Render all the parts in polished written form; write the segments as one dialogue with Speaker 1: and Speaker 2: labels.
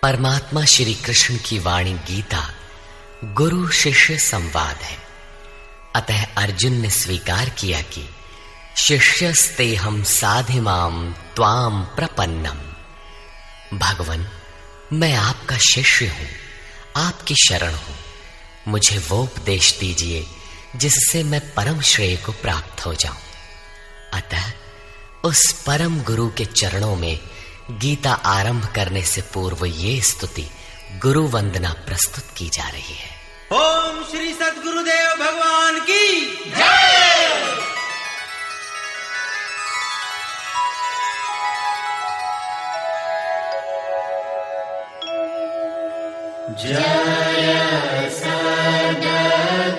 Speaker 1: परमात्मा श्री कृष्ण की वाणी गीता गुरु शिष्य संवाद है। अतः अर्जुन ने स्वीकार किया कि शिष्यस्तेहं साधिमाम त्वाम प्रपन्नम। भगवन, मैं आपका शिष्य हूं, आपकी शरण हूं। मुझे वो उपदेश दीजिए जिससे मैं परम श्रेय को प्राप्त हो जाऊं। अतः उस परम गुरु के चरणों में गीता आरंभ करने से पूर्व ये स्तुति गुरु वंदना प्रस्तुत की जा रही है।
Speaker 2: ओम श्री सद्गुरुदेव भगवान की जय। जय सद्गुरुदेवं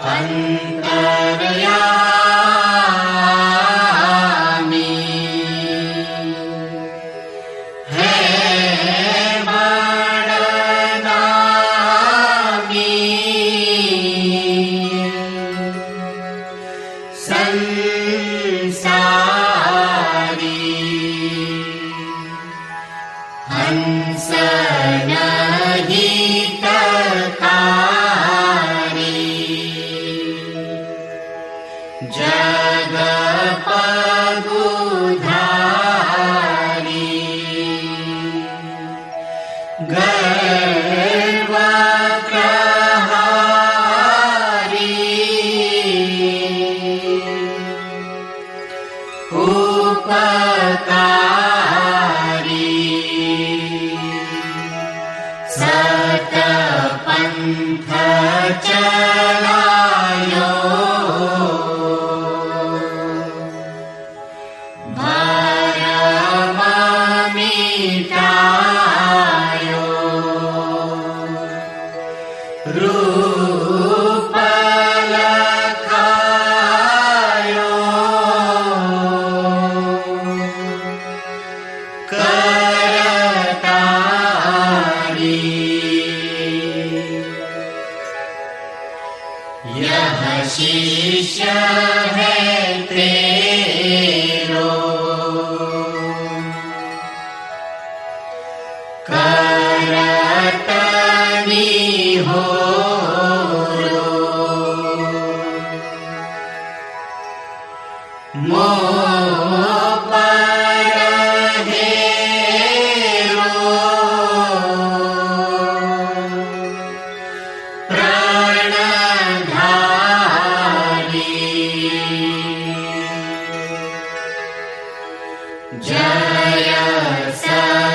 Speaker 3: अंतर्यामी सतपंथ चलायो भरम मिटायो रूप लखायो करतारी यह शिष्य है तेरो करतनी हो मोह पर हेरो प्राणधारी जय सद्गुरुदेवम्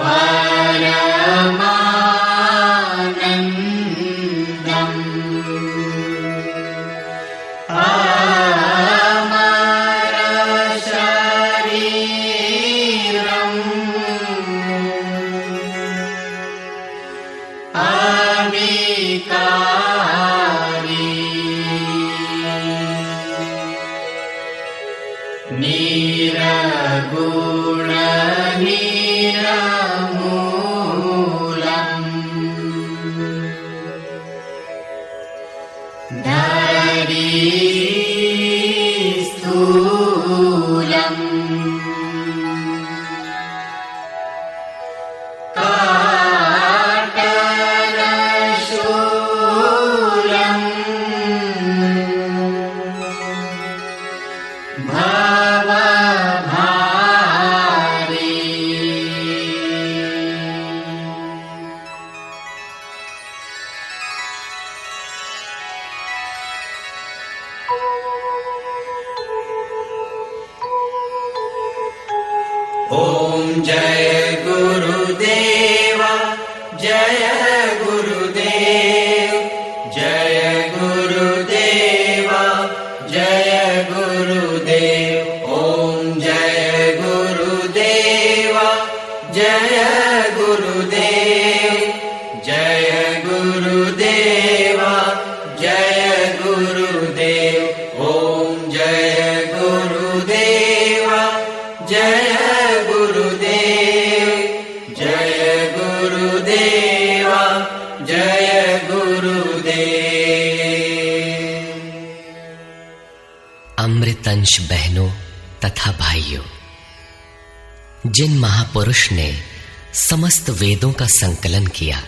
Speaker 3: परमानन्दम् अमर शरीरम् अविकारी निरगुण निरमूलम् धरी स्थूलम् काटनशूलम् भवभारी
Speaker 2: ओम जय गुरुदेव जय गुरुदेव जय गुरुदेव जय गुरुदेव ओम जय गुरुदेव जय गुरुदेव जय गुरुदेव जय गुरुदेव ओम जय गुरुदेव जय गुरुदेव जय गुरुदेव जय गुरुदेव।
Speaker 1: अमृतंश बहनों तथा भाइयों, जिन महापुरुष ने समस्त वेदों का संकलन किया,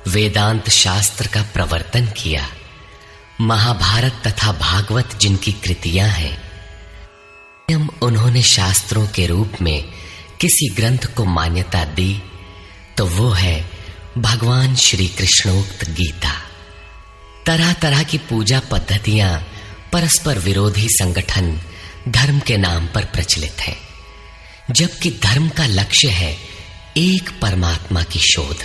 Speaker 1: वेदांत शास्त्र का प्रवर्तन किया, महाभारत तथा भागवत जिनकी कृतियां हैं, उन्होंने शास्त्रों के रूप में किसी ग्रंथ को मान्यता दी तो वो है भगवान श्री कृष्णोक्त गीता। तरह तरह की पूजा पद्धतियां, परस्पर विरोधी संगठन धर्म के नाम पर प्रचलित है, जबकि धर्म का लक्ष्य है एक परमात्मा की शोध।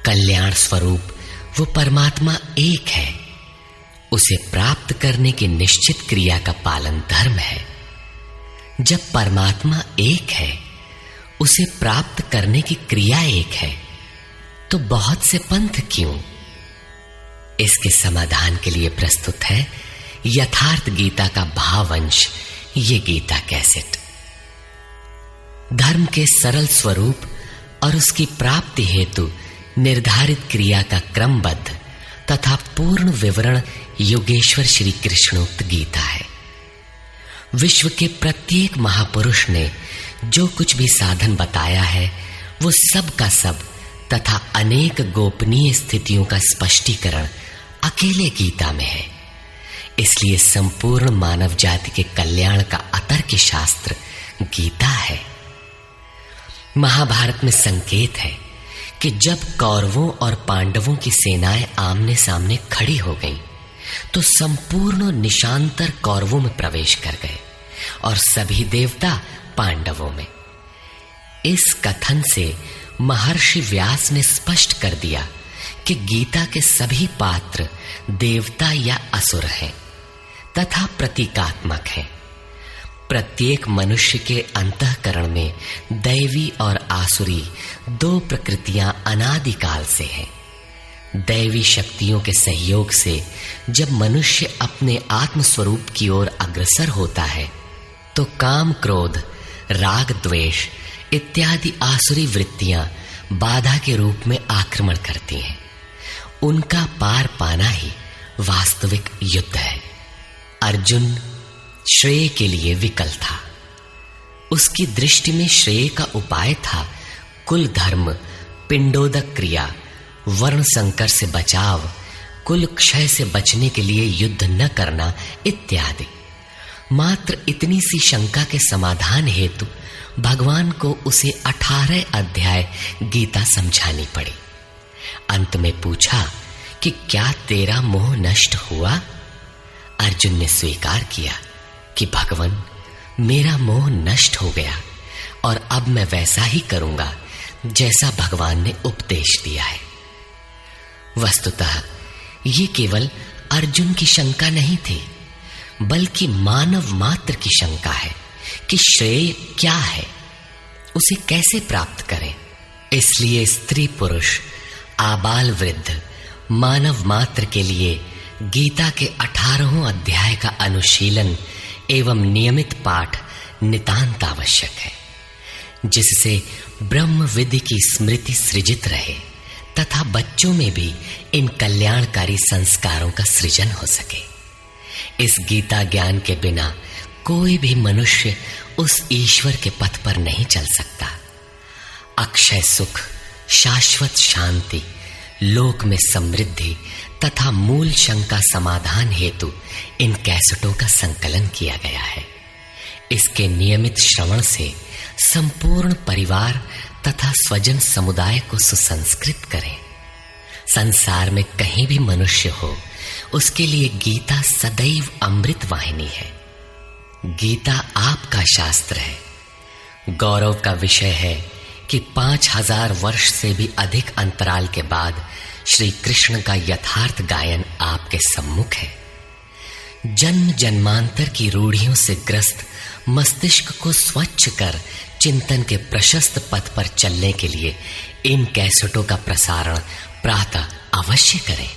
Speaker 1: कल्याण स्वरूप वो परमात्मा एक है, उसे प्राप्त करने की निश्चित क्रिया का पालन धर्म है। जब परमात्मा एक है, उसे प्राप्त करने की क्रिया एक है, तो बहुत से पंथ क्यों? इसके समाधान के लिए प्रस्तुत है यथार्थ गीता का भावांश, ये गीता कैसेट। धर्म के सरल स्वरूप और उसकी प्राप्ति हेतु निर्धारित क्रिया का क्रमबद्ध तथा पूर्ण विवरण योगेश्वर श्री कृष्णोक्त गीता है। विश्व के प्रत्येक महापुरुष ने जो कुछ भी साधन बताया है, वो सब का सब तथा अनेक गोपनीय स्थितियों का स्पष्टीकरण अकेले गीता में है। इसलिए संपूर्ण मानव जाति के कल्याण का अतर्क शास्त्र गीता है। महाभारत में संकेत है कि जब कौरवों और पांडवों की सेनाएं आमने सामने खड़ी हो गईं, तो संपूर्ण निशांतर कौरवों में प्रवेश कर गए और सभी देवता पांडवों में। इस कथन से महर्षि व्यास ने स्पष्ट कर दिया कि गीता के सभी पात्र देवता या असुर हैं तथा प्रतीकात्मक हैं। प्रत्येक मनुष्य के अंतःकरण में दैवी और आसुरी दो प्रकृतियां अनादिकाल से हैं। दैवी शक्तियों के सहयोग से जब मनुष्य अपने आत्म स्वरूप की ओर अग्रसर होता है, तो काम, क्रोध, राग, द्वेष इत्यादि आसुरी वृत्तियां बाधा के रूप में आक्रमण करती हैं। उनका पार पाना ही वास्तविक युद्ध है। अर्जुन श्रेय के लिए विकल था। उसकी दृष्टि में श्रेय का उपाय था कुल धर्म, पिंडोदक क्रिया, वर्ण संकर से बचाव, कुल क्षय से बचने के लिए युद्ध न करना इत्यादि। मात्र इतनी सी शंका के समाधान हेतु भगवान को उसे 18 अध्याय गीता समझानी पड़ी। अंत में पूछा कि क्या तेरा मोह नष्ट हुआ? अर्जुन ने स्वीकार किया कि भगवान, मेरा मोह नष्ट हो गया और अब मैं वैसा ही करूंगा जैसा भगवान ने उपदेश दिया है। वस्तुतः ये केवल अर्जुन की शंका नहीं थी, बल्कि मानव मात्र की शंका है कि श्रेय क्या है, उसे कैसे प्राप्त करें। इसलिए स्त्री पुरुष, आबाल वृद्ध, मानव मात्र के लिए गीता के 18 अध्याय का अनुशीलन एवं नियमित पाठ नितांत आवश्यक है, जिससे ब्रह्म विधि की स्मृति सृजित रहे तथा बच्चों में भी इन कल्याणकारी संस्कारों का सृजन हो सके। इस गीता ज्ञान के बिना कोई भी मनुष्य उस ईश्वर के पथ पर नहीं चल सकता। अक्षय सुख, शाश्वत शांति, लोक में समृद्धि तथा मूल शंका समाधान हेतु इन कैसेटों का संकलन किया गया है। इसके नियमित श्रवण से संपूर्ण परिवार तथा स्वजन समुदाय को सुसंस्कृत करें। संसार में कहीं भी मनुष्य हो, उसके लिए गीता सदैव अमृत वाहिनी है। गीता आपका शास्त्र है। गौरव का विषय है कि 5000 वर्ष से भी अधिक अंतराल के बाद श्री कृष्ण का यथार्थ गायन आपके सम्मुख है। जन्म जन्मांतर की रूढ़ियों से ग्रस्त मस्तिष्क को स्वच्छ कर चिंतन के प्रशस्त पथ पर चलने के लिए इन कैसेटों का प्रसारण प्रातः अवश्य करें।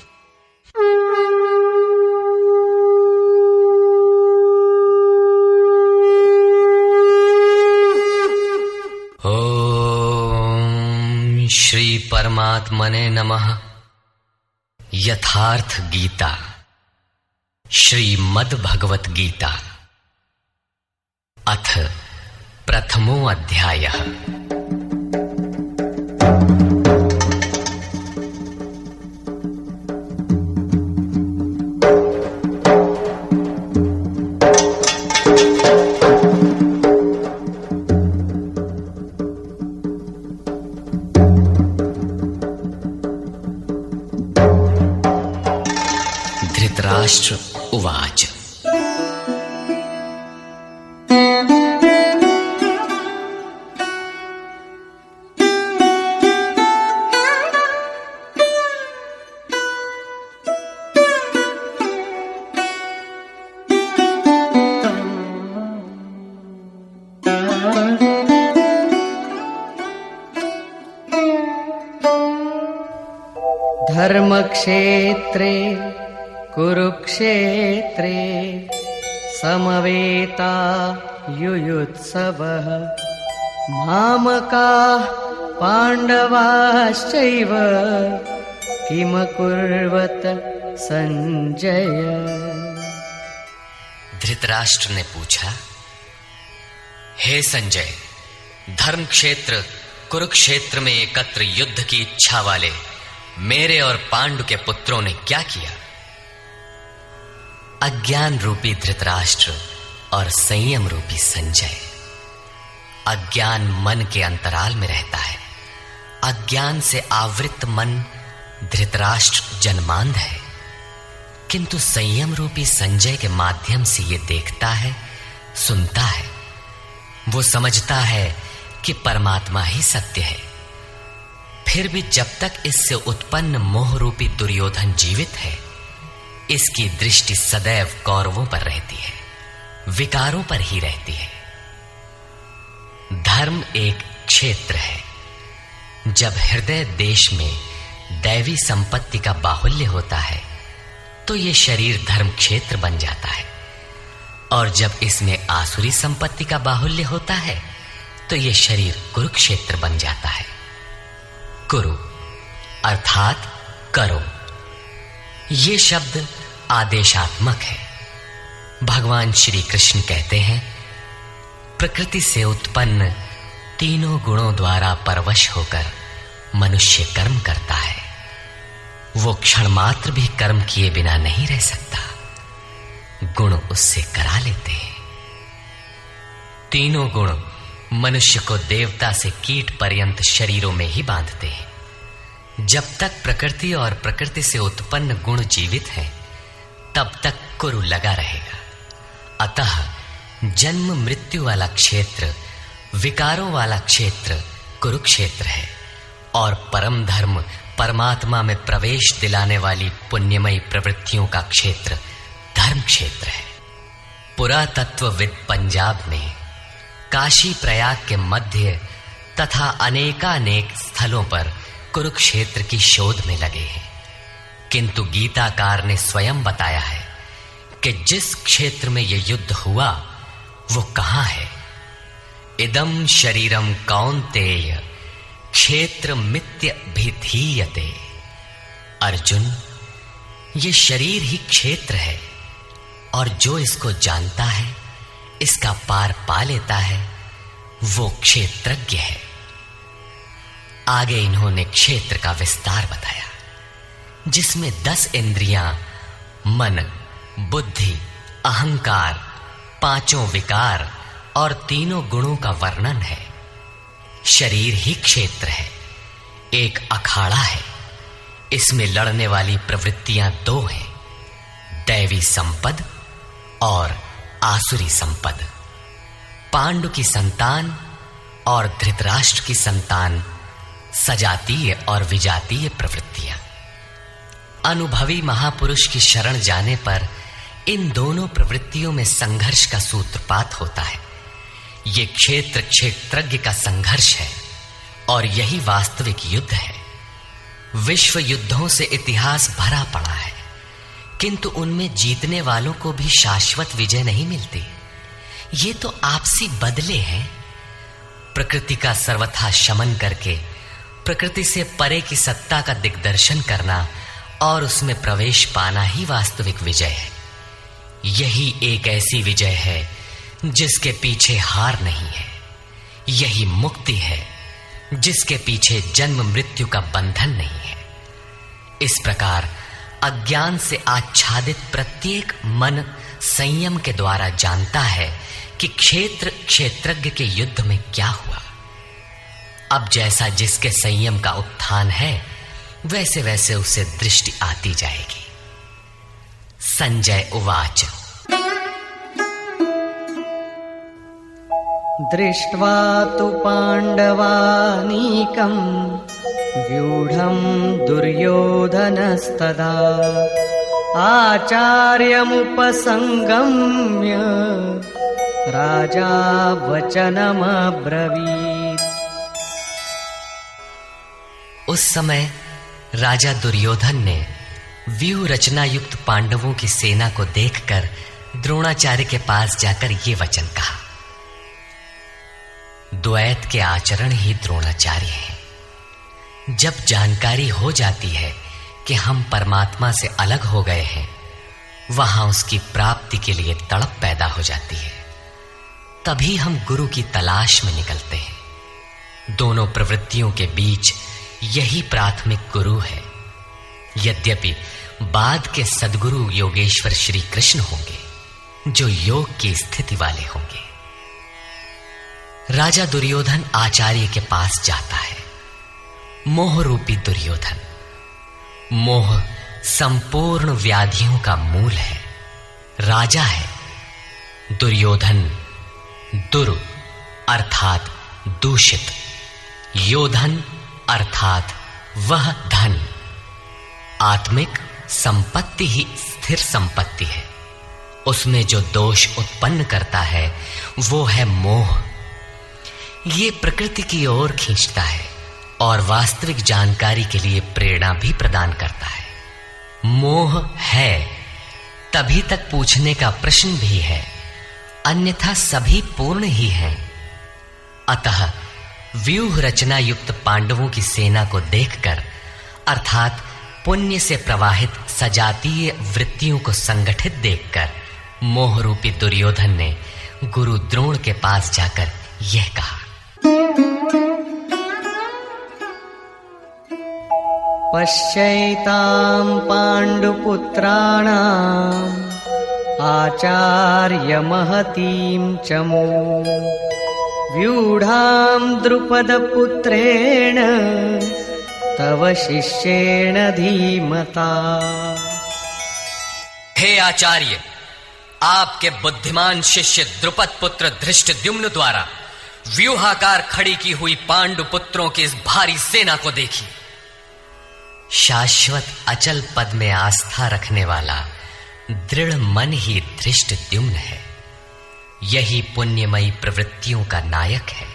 Speaker 1: ओम श्री परमात्मने नमः। यथार्थ गीता, श्रीमद् भगवत गीता, अथ प्रथमो अध्यायः। धृतराष्ट्र उवाच।
Speaker 2: धर्मक्षेत्रे कुरुक्षेत्रे समवेता युयुत्सवः मामकाः पाण्डवाश्चैव किमकुर्वत संजय।
Speaker 1: धृतराष्ट्र ने पूछा, हे संजय, धर्म क्षेत्र कुरुक्षेत्र में एकत्र युद्ध की इच्छा वाले मेरे और पांडु के पुत्रों ने क्या किया? अज्ञान रूपी धृतराष्ट्र और संयम रूपी संजय। अज्ञान मन के अंतराल में रहता है अज्ञान से आवृत मन धृतराष्ट्र जन्मांध है, किंतु संयम रूपी संजय के माध्यम से ये देखता है, सुनता है। वो समझता है कि परमात्मा ही सत्य है। फिर भी जब तक इससे उत्पन्न मोह रूपी दुर्योधन जीवित है, इसकी दृष्टि सदैव कौरवों पर रहती है, विकारों पर ही रहती है। धर्म एक क्षेत्र है। जब हृदय देश में दैवी संपत्ति का बाहुल्य होता है तो यह शरीर धर्म क्षेत्र बन जाता है, और जब इसमें आसुरी संपत्ति का बाहुल्य होता है तो यह शरीर कुरुक्षेत्र बन जाता है। कुरु अर्थात करो। ये शब्द आदेशात्मक है। भगवान श्री कृष्ण कहते हैं, प्रकृति से उत्पन्न तीनों गुणों द्वारा परवश होकर मनुष्य कर्म करता है। वो क्षण मात्र भी कर्म किए बिना नहीं रह सकता, गुण उससे करा लेते हैं। तीनों गुण मनुष्य को देवता से कीट पर्यंत शरीरों में ही बांधते हैं। जब तक प्रकृति और प्रकृति से उत्पन्न गुण जीवित हैं, तब तक कुरु लगा रहेगा। अतः जन्म मृत्यु वाला क्षेत्र, विकारों वाला क्षेत्र कुरुक्षेत्र है, और परम धर्म परमात्मा में प्रवेश दिलाने वाली पुण्यमयी प्रवृत्तियों का क्षेत्र धर्म क्षेत्र है। पुरातत्वविद पंजाब में काशी प्रयाग के मध्य तथा अनेकानेक स्थलों पर कुरुक्षेत्र की शोध में लगे हैं, किंतु गीताकार ने स्वयं बताया है कि जिस क्षेत्र में यह युद्ध हुआ वो कहां है। इदं शरीरम कौन्तेय क्षेत्र मित्य भिधीयते। अर्जुन, ये शरीर ही क्षेत्र है, और जो इसको जानता है, इसका पार पा लेता है, वो क्षेत्रज्ञ है। आगे इन्होंने क्षेत्र का विस्तार बताया, जिसमें 10 इंद्रियां, मन, बुद्धि, अहंकार, 5 विकार और 3 गुणों का वर्णन है। शरीर ही क्षेत्र है, एक अखाड़ा है। इसमें लड़ने वाली प्रवृत्तियां 2 हैं, दैवी संपद और आसुरी संपद। पांडु की संतान और धृतराष्ट्र की संतान सजातीय और विजातीय प्रवृत्तियां। अनुभवी महापुरुष की शरण जाने पर इन दोनों प्रवृत्तियों में संघर्ष का सूत्रपात होता है। ये क्षेत्र क्षेत्रज्ञ का संघर्ष है, और यही वास्तविक युद्ध है। विश्व युद्धों से इतिहास भरा पड़ा है, किंतु उनमें जीतने वालों को भी शाश्वत विजय नहीं मिलती। ये तो आपसी बदले हैं। प्रकृति का सर्वथा शमन करके प्रकृति से परे की सत्ता का दिग्दर्शन करना और उसमें प्रवेश पाना ही वास्तविक विजय है। यही एक ऐसी विजय है जिसके पीछे हार नहीं है। यही मुक्ति है जिसके पीछे जन्म मृत्यु का बंधन नहीं है। इस प्रकार अज्ञान से आच्छादित प्रत्येक मन संयम के द्वारा जानता है कि क्षेत्र क्षेत्रज्ञ के युद्ध में क्या हुआ। अब जैसा जिसके संयम का उत्थान है, वैसे वैसे उसे दृष्टि आती जाएगी। संजय उवाच।
Speaker 2: दृष्ट्वा तु पाण्डवानीकं व्यूढं दुर्योधनस्तदा आचार्यमुपसंगम्य राजा वचनमब्रवीत्।
Speaker 1: उस समय राजा दुर्योधन ने व्यूह रचना युक्त पांडवों की सेना को देखकर द्रोणाचार्य के पास जाकर ये वचन कहा। द्वैत के आचरण ही द्रोणाचार्य हैं। जब जानकारी हो जाती है कि हम परमात्मा से अलग हो गए हैं, वहां उसकी प्राप्ति के लिए तड़प पैदा हो जाती है। तभी हम गुरु की तलाश में निकलते हैं। दोनों प्रवृत्तियों के बीच यही प्राथमिक गुरु है। यद्यपि बाद के सद्गुरु योगेश्वर श्री कृष्ण होंगे, जो योग की स्थिति वाले होंगे। राजा दुर्योधन आचार्य के पास जाता है। मोह रूपी दुर्योधन। मोह संपूर्ण व्याधियों का मूल है, राजा है। दुर्योधन दुर अर्थात दूषित, योधन अर्थात वह धन। आत्मिक संपत्ति ही स्थिर संपत्ति है, उसमें जो दोष उत्पन्न करता है वो है मोह। ये प्रकृति की ओर खींचता है और वास्तविक जानकारी के लिए प्रेरणा भी प्रदान करता है। मोह है तभी तक पूछने का प्रश्न भी है, अन्यथा सभी पूर्ण ही हैं। अतः व्यूह रचना युक्त पांडवों की सेना को देखकर, अर्थात पुण्य से प्रवाहित सजातीय वृत्तियों को संगठित देखकर, मोह रूपी दुर्योधन ने गुरु द्रोण के पास जाकर यह कहा।
Speaker 2: पश्यैतां पांडुपुत्राणां आचार्य महतीं चमू व्यूढ़ां द्रुपदपुत्रेण तव शिष्येण धीमता।
Speaker 1: हे आचार्य, आपके बुद्धिमान शिष्य द्रुपद पुत्र धृष्टद्युम्न द्वारा व्यूहाकार खड़ी की हुई पांडु पुत्रों की इस भारी सेना को देखिए। शाश्वत अचल पद में आस्था रखने वाला दृढ़ मन ही धृष्टद्युम्न है। यही पुण्यमयी प्रवृत्तियों का नायक है।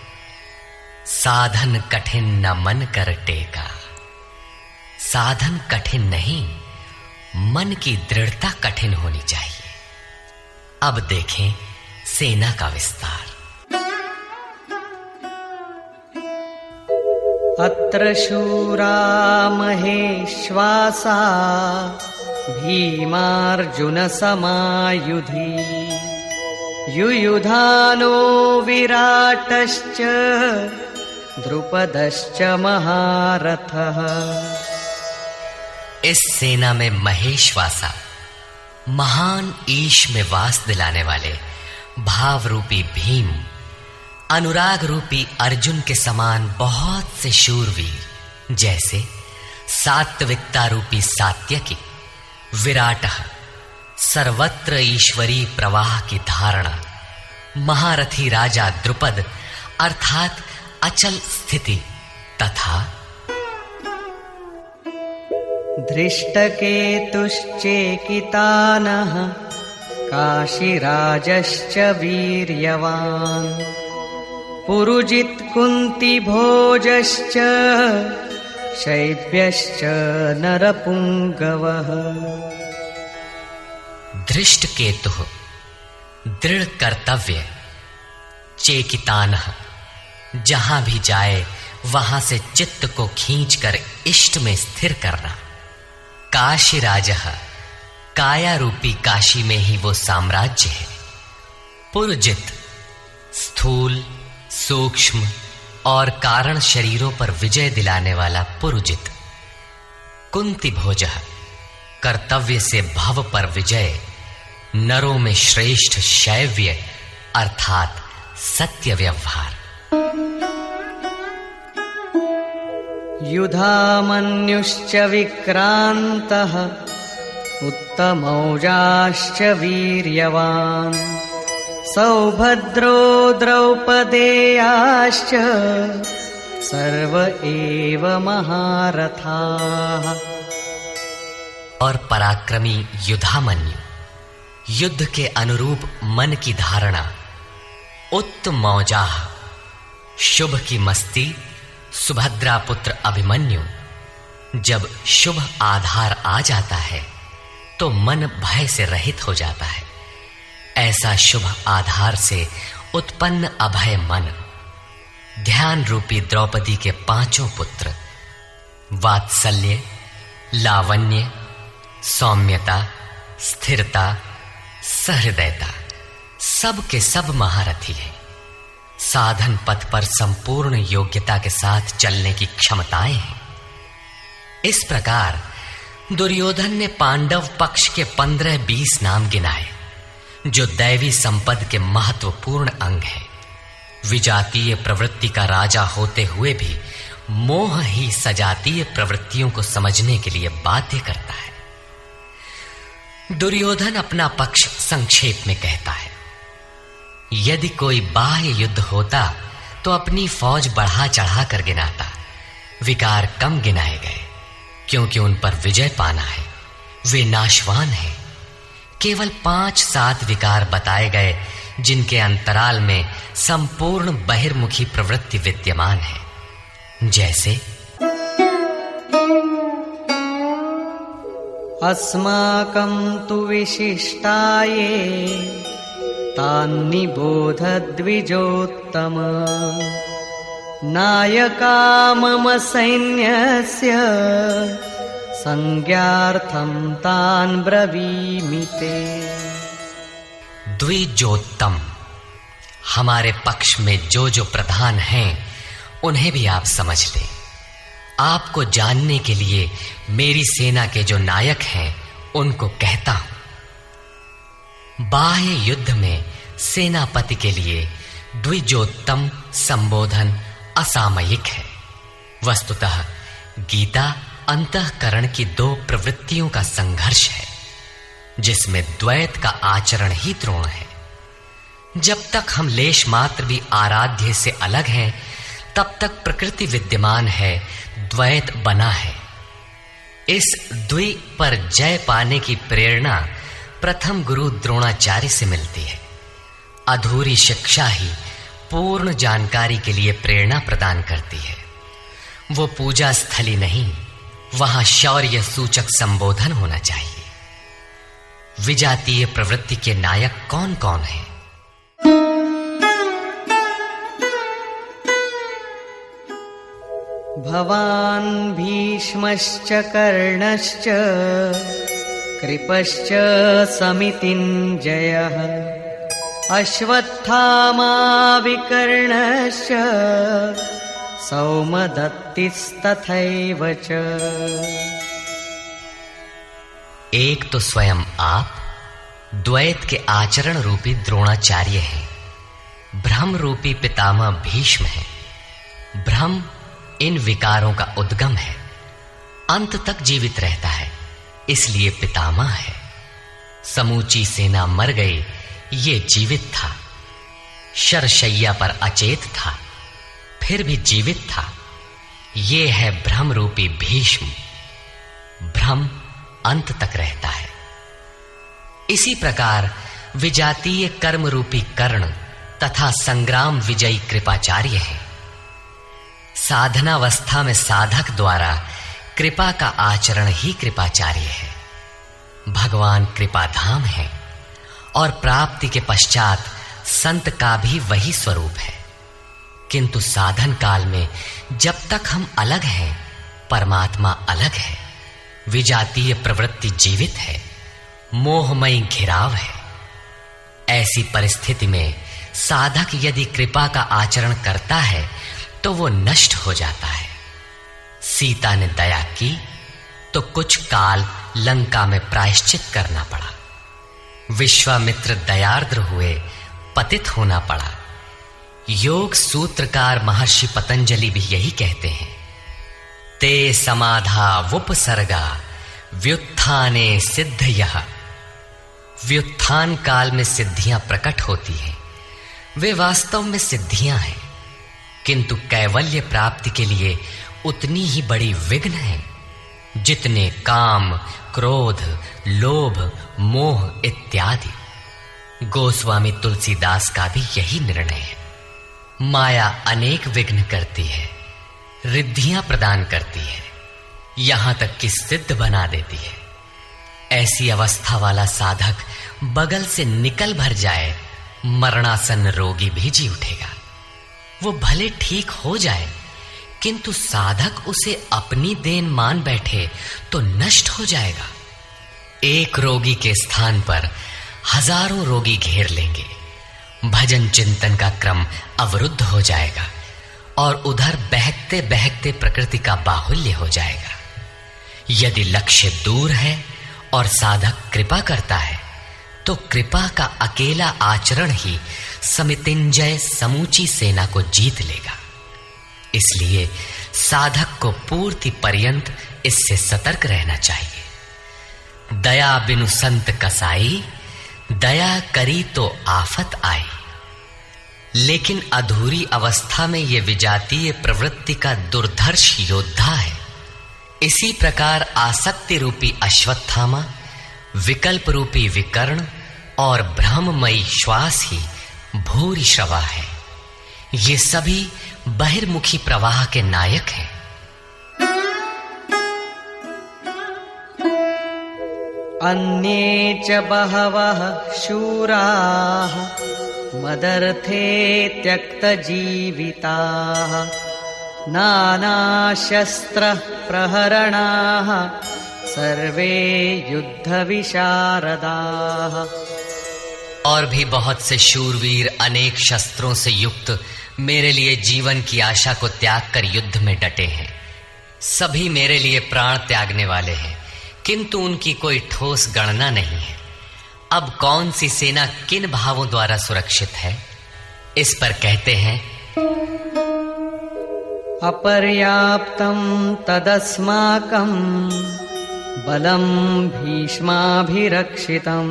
Speaker 1: साधन कठिन न मन कर टेका। साधन कठिन नहीं, मन की दृढ़ता कठिन होनी चाहिए। अब देखें सेना का विस्तार।
Speaker 2: अत्र शूरा महेश्वासा भीमार्जुन समायुधि युयुधानो विराटश्च द्रुपदश्च महारथः।
Speaker 1: इस सेना में महेश्वासा, महान ईश में वास दिलाने वाले भाव रूपी भीम, अनुराग रूपी अर्जुन के समान बहुत से शूरवीर, जैसे सात्विकता रूपी सात्यकी, विराट सर्वत्र ईश्वरी प्रवाह की धारणा, महारथी राजा द्रुपद अर्थात अचल स्थिति, तथा
Speaker 2: धृष्टकेतुश्चेकितानः काशीराजश्च वीर्यवान् पुरुजित् कुन्तिभोजश्च शैब्यश्च नरपुंगवः।
Speaker 1: धृष्टकेतुः दृढ़ कर्तव्य, चेकितानः जहां भी जाए वहां से चित्त को खींचकर इष्ट में स्थिर करना, काशीराजः काया रूपी काशी में ही वो साम्राज्य है, पुरुजित स्थूल सूक्ष्म और कारण शरीरों पर विजय दिलाने वाला पुरुजित, कुंती भोजः कर्तव्य से भव पर विजय, नरों में श्रेष्ठ शैव्य अर्थात सत्य व्यवहार।
Speaker 2: युधामन्युश्च विक्रान्तः उत्तमौजाश्च वीर्यवान् सौभद्रो द्रौपदेयाश्च सर्व एव महारथाः।
Speaker 1: और पराक्रमी युधामन्यु, युद्ध के अनुरूप मन की धारणा, उत्तमौजाः शुभ की मस्ती, सुभद्रा पुत्र अभिमन्यु। जब शुभ आधार आ जाता है तो मन भय से रहित हो जाता है। ऐसा शुभ आधार से उत्पन्न अभय मन, ध्यान रूपी द्रौपदी के पांचों पुत्र वात्सल्य, लावण्य, सौम्यता, स्थिरता, सहृदयता, सब के सब महारथी है। साधन पथ पर संपूर्ण योग्यता के साथ चलने की क्षमताएं हैं। इस प्रकार दुर्योधन ने पांडव पक्ष के 15-20 नाम गिनाए, जो दैवी संपद के महत्वपूर्ण अंग है। विजातीय प्रवृत्ति का राजा होते हुए भी मोह ही सजातीय प्रवृत्तियों को समझने के लिए बाध्य करता है। दुर्योधन अपना पक्ष संक्षेप में कहता है, यदि कोई बाह्य युद्ध होता तो अपनी फौज बढ़ा चढ़ा कर गिनाता, विकार कम गिनाए गए, क्योंकि उन पर विजय पाना है, वे नाशवान हैं। केवल 5-7 विकार बताए गए, जिनके अंतराल में संपूर्ण बहिर्मुखी प्रवृत्ति विद्यमान है, जैसे
Speaker 2: अस्माकं तु विशिष्टाये तान्निबोध द्विजोत्तम नायका मम सैन्यस्य संज्ञार्थं तान् ब्रवीमि ते।
Speaker 1: द्विजोत्तम, हमारे पक्ष में जो प्रधान हैं उन्हें भी आप समझ लें। आपको जानने के लिए मेरी सेना के जो नायक हैं उनको कहता हूं। बाह्य युद्ध में सेनापति के लिए द्विजोत्तम संबोधन असामयिक है। वस्तुतः गीता अंतःकरण की 2 प्रवृत्तियों का संघर्ष है, जिसमें द्वैत का आचरण ही द्रोण है। जब तक हम लेश मात्र भी आराध्य से अलग हैं, तब तक प्रकृति विद्यमान है, द्वैत बना है। इस द्वि पर जय पाने की प्रेरणा प्रथम गुरु द्रोणाचार्य से मिलती है। अधूरी शिक्षा ही पूर्ण जानकारी के लिए प्रेरणा प्रदान करती है। वो पूजा स्थली नहीं, वहां शौर्य सूचक संबोधन होना चाहिए। विजातीय प्रवृत्ति के नायक कौन कौन हैं?
Speaker 2: भवान् भीष्मश्च कर्णश्च कृपश्च समितिञ्जयः अश्वत्थामा विकर्णश्च सौमदत्तिस्तथैव च।
Speaker 1: एक तो स्वयं आप द्वैत के आचरण रूपी द्रोणाचार्य हैं। भ्रम रूपी पितामह भीष्म है। भ्रम इन विकारों का उद्गम है, अंत तक जीवित रहता है, इसलिए पितामह है। समूची सेना मर गई, ये जीवित था। शरशैया पर अचेत था, फिर भी जीवित था। ये है भ्रम रूपी भीष्म। भ्रम अंत तक रहता है। इसी प्रकार विजातीय कर्म रूपी कर्ण तथा संग्राम विजयी कृपाचार्य है। साधनावस्था में साधक द्वारा कृपा का आचरण ही कृपाचार्य है। भगवान कृपाधाम है और प्राप्ति के पश्चात संत का भी वही स्वरूप है। किंतु साधन काल में जब तक हम अलग हैं, परमात्मा अलग है। विजातीय प्रवृत्ति जीवित है, मोहमयी घिराव है। ऐसी परिस्थिति में साधक यदि कृपा का आचरण करता है तो वो नष्ट हो जाता है। सीता ने दया की तो कुछ काल लंका में प्रायश्चित करना पड़ा। विश्वामित्र दयार्द्र हुए, पतित होना पड़ा। योग सूत्रकार महर्षि पतंजलि भी यही कहते हैं, ते समाधा वुपसर्गा व्युत्थाने सिद्धयः। व्युत्थान काल में सिद्धियां प्रकट होती हैं, वे वास्तव में सिद्धियां हैं, किंतु कैवल्य प्राप्ति के लिए उतनी ही बड़ी विघ्न है जितने काम, क्रोध, लोभ, मोह इत्यादि। गोस्वामी तुलसीदास का भी यही निर्णय है। माया अनेक विघ्न करती है, रिद्धियां प्रदान करती है, यहां तक कि सिद्ध बना देती है। ऐसी अवस्था वाला साधक बगल से निकल भर जाए, मरणासन्न रोगी भी जी उठेगा। वो भले ठीक हो जाए, किंतु साधक उसे अपनी देन मान बैठे तो नष्ट हो जाएगा। एक रोगी के स्थान पर हजारों रोगी घेर लेंगे। भजन चिंतन का क्रम अवरुद्ध हो जाएगा और उधर बहकते बहकते प्रकृति का बाहुल्य हो जाएगा। यदि लक्ष्य दूर है और साधक कृपा करता है तो कृपा का अकेला आचरण ही समितिंजय समूची सेना को जीत लेगा। इसलिए साधक को पूर्ति पर्यंत इससे सतर्क रहना चाहिए। दया बिनु संत कसाई, दया करी तो आफत आई। लेकिन अधूरी अवस्था में यह विजातीय प्रवृत्ति का दुर्धर्ष योद्धा है। इसी प्रकार आसक्ति रूपी अश्वत्थामा, विकल्प रूपी विकर्ण और भ्रममयी श्वास ही भूरिश्रवा है। ये सभी बहिर्मुखी प्रवाह के नायक हैं।
Speaker 2: अन्ये च बहवः शूराः मदर्थे त्यक्तजीविताः नानाशस्त्र प्रहरणाः सर्वे युद्धविशारदाः।
Speaker 1: और भी बहुत से शूरवीर अनेक शस्त्रों से युक्त मेरे लिए जीवन की आशा को त्याग कर युद्ध में डटे हैं। सभी मेरे लिए प्राण त्यागने वाले हैं, किंतु उनकी कोई ठोस गणना नहीं है। अब कौन सी सेना किन भावों द्वारा सुरक्षित है, इस पर कहते हैं
Speaker 2: अपर्याप्तं तदस्माकं बलं भीष्माभिरक्षितं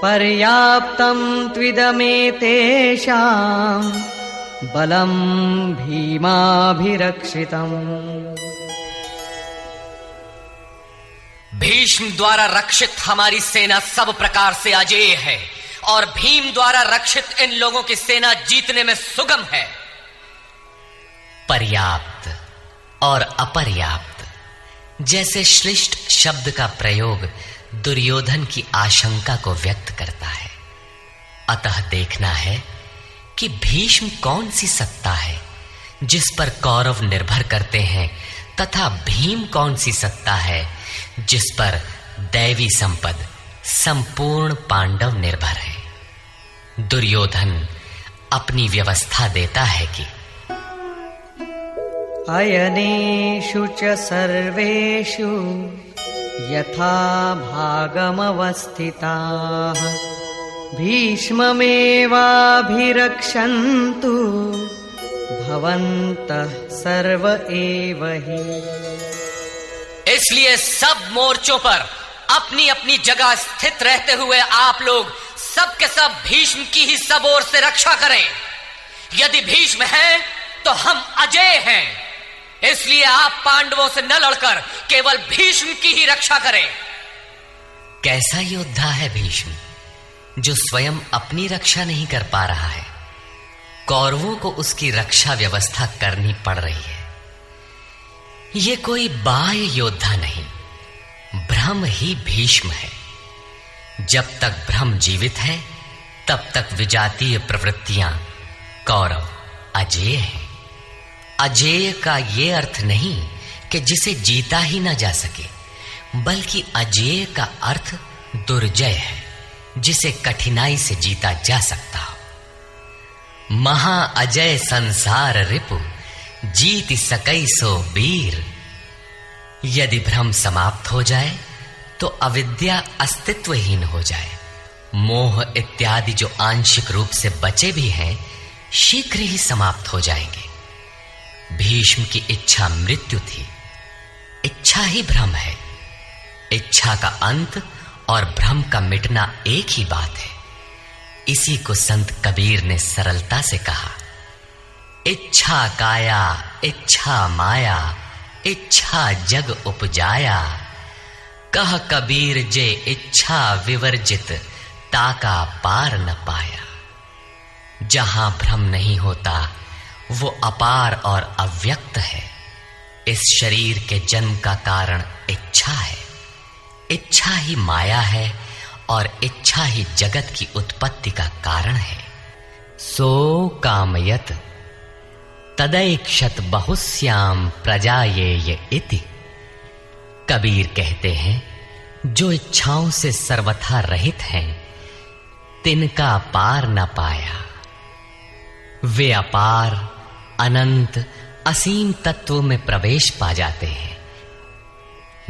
Speaker 2: पर्याप्तं त्विदमेतेषां बलं भीमाभिरक्षितम्।
Speaker 1: भीष्म द्वारा रक्षित हमारी सेना सब प्रकार से अजेय है और भीम द्वारा रक्षित इन लोगों की सेना जीतने में सुगम है। पर्याप्त और अपर्याप्त जैसे श्लिष्ट शब्द का प्रयोग दुर्योधन की आशंका को व्यक्त करता है। अतः देखना है कि भीष्म कौन सी सत्ता है जिस पर कौरव निर्भर करते हैं, तथा भीम कौन सी सत्ता है जिस पर दैवी संपद संपूर्ण पांडव निर्भर है। दुर्योधन अपनी व्यवस्था देता है कि
Speaker 2: अयनेषु च सर्वेषु यथा भागमवस्थिताः भीष्ममेवाभिरक्षन्तु भवन्तः सर्व एव हि।
Speaker 1: इसलिए सब मोर्चों पर अपनी अपनी जगह स्थित रहते हुए आप लोग सब के सब भीष्म की ही सब ओर से रक्षा करें। यदि भीष्म हैं तो हम अजेय हैं, इसलिए आप पांडवों से न लड़कर केवल भीष्म की ही रक्षा करें। कैसा योद्धा है भीष्म, जो स्वयं अपनी रक्षा नहीं कर पा रहा है, कौरवों को उसकी रक्षा व्यवस्था करनी पड़ रही है। ये कोई बाह्य योद्धा नहीं, ब्रह्म ही भीष्म है। जब तक ब्रह्म जीवित है तब तक विजातीय प्रवृत्तियां कौरव अजेय हैं। अजेय का ये अर्थ नहीं कि जिसे जीता ही ना जा सके, बल्कि अजेय का अर्थ दुर्जय है, जिसे कठिनाई से जीता जा सकता हो। महा अजय संसार रिपु जीत सकई सो वीर। यदि भ्रम समाप्त हो जाए तो अविद्या अस्तित्वहीन हो जाए। मोह इत्यादि जो आंशिक रूप से बचे भी हैं, शीघ्र ही समाप्त हो जाएंगे। भीष्म की इच्छा मृत्यु थी, इच्छा ही भ्रम है। इच्छा का अंत और भ्रम का मिटना एक ही बात है। इसी को संत कबीर ने सरलता से कहा, इच्छा काया इच्छा माया इच्छा जग उपजाया। कह कबीर जे इच्छा विवर्जित ताका पार न पाया। जहां भ्रम नहीं होता वो अपार और अव्यक्त है। इस शरीर के जन्म का कारण इच्छा है। इच्छा ही माया है और इच्छा ही जगत की उत्पत्ति का कारण है। सो कामयत तदैक्षत बहुश्याम प्रजायेय इति। कबीर कहते हैं, जो इच्छाओं से सर्वथा रहित हैं, तिनका पार न पाया। वे अपार अनंत असीम तत्व में प्रवेश पा जाते हैं।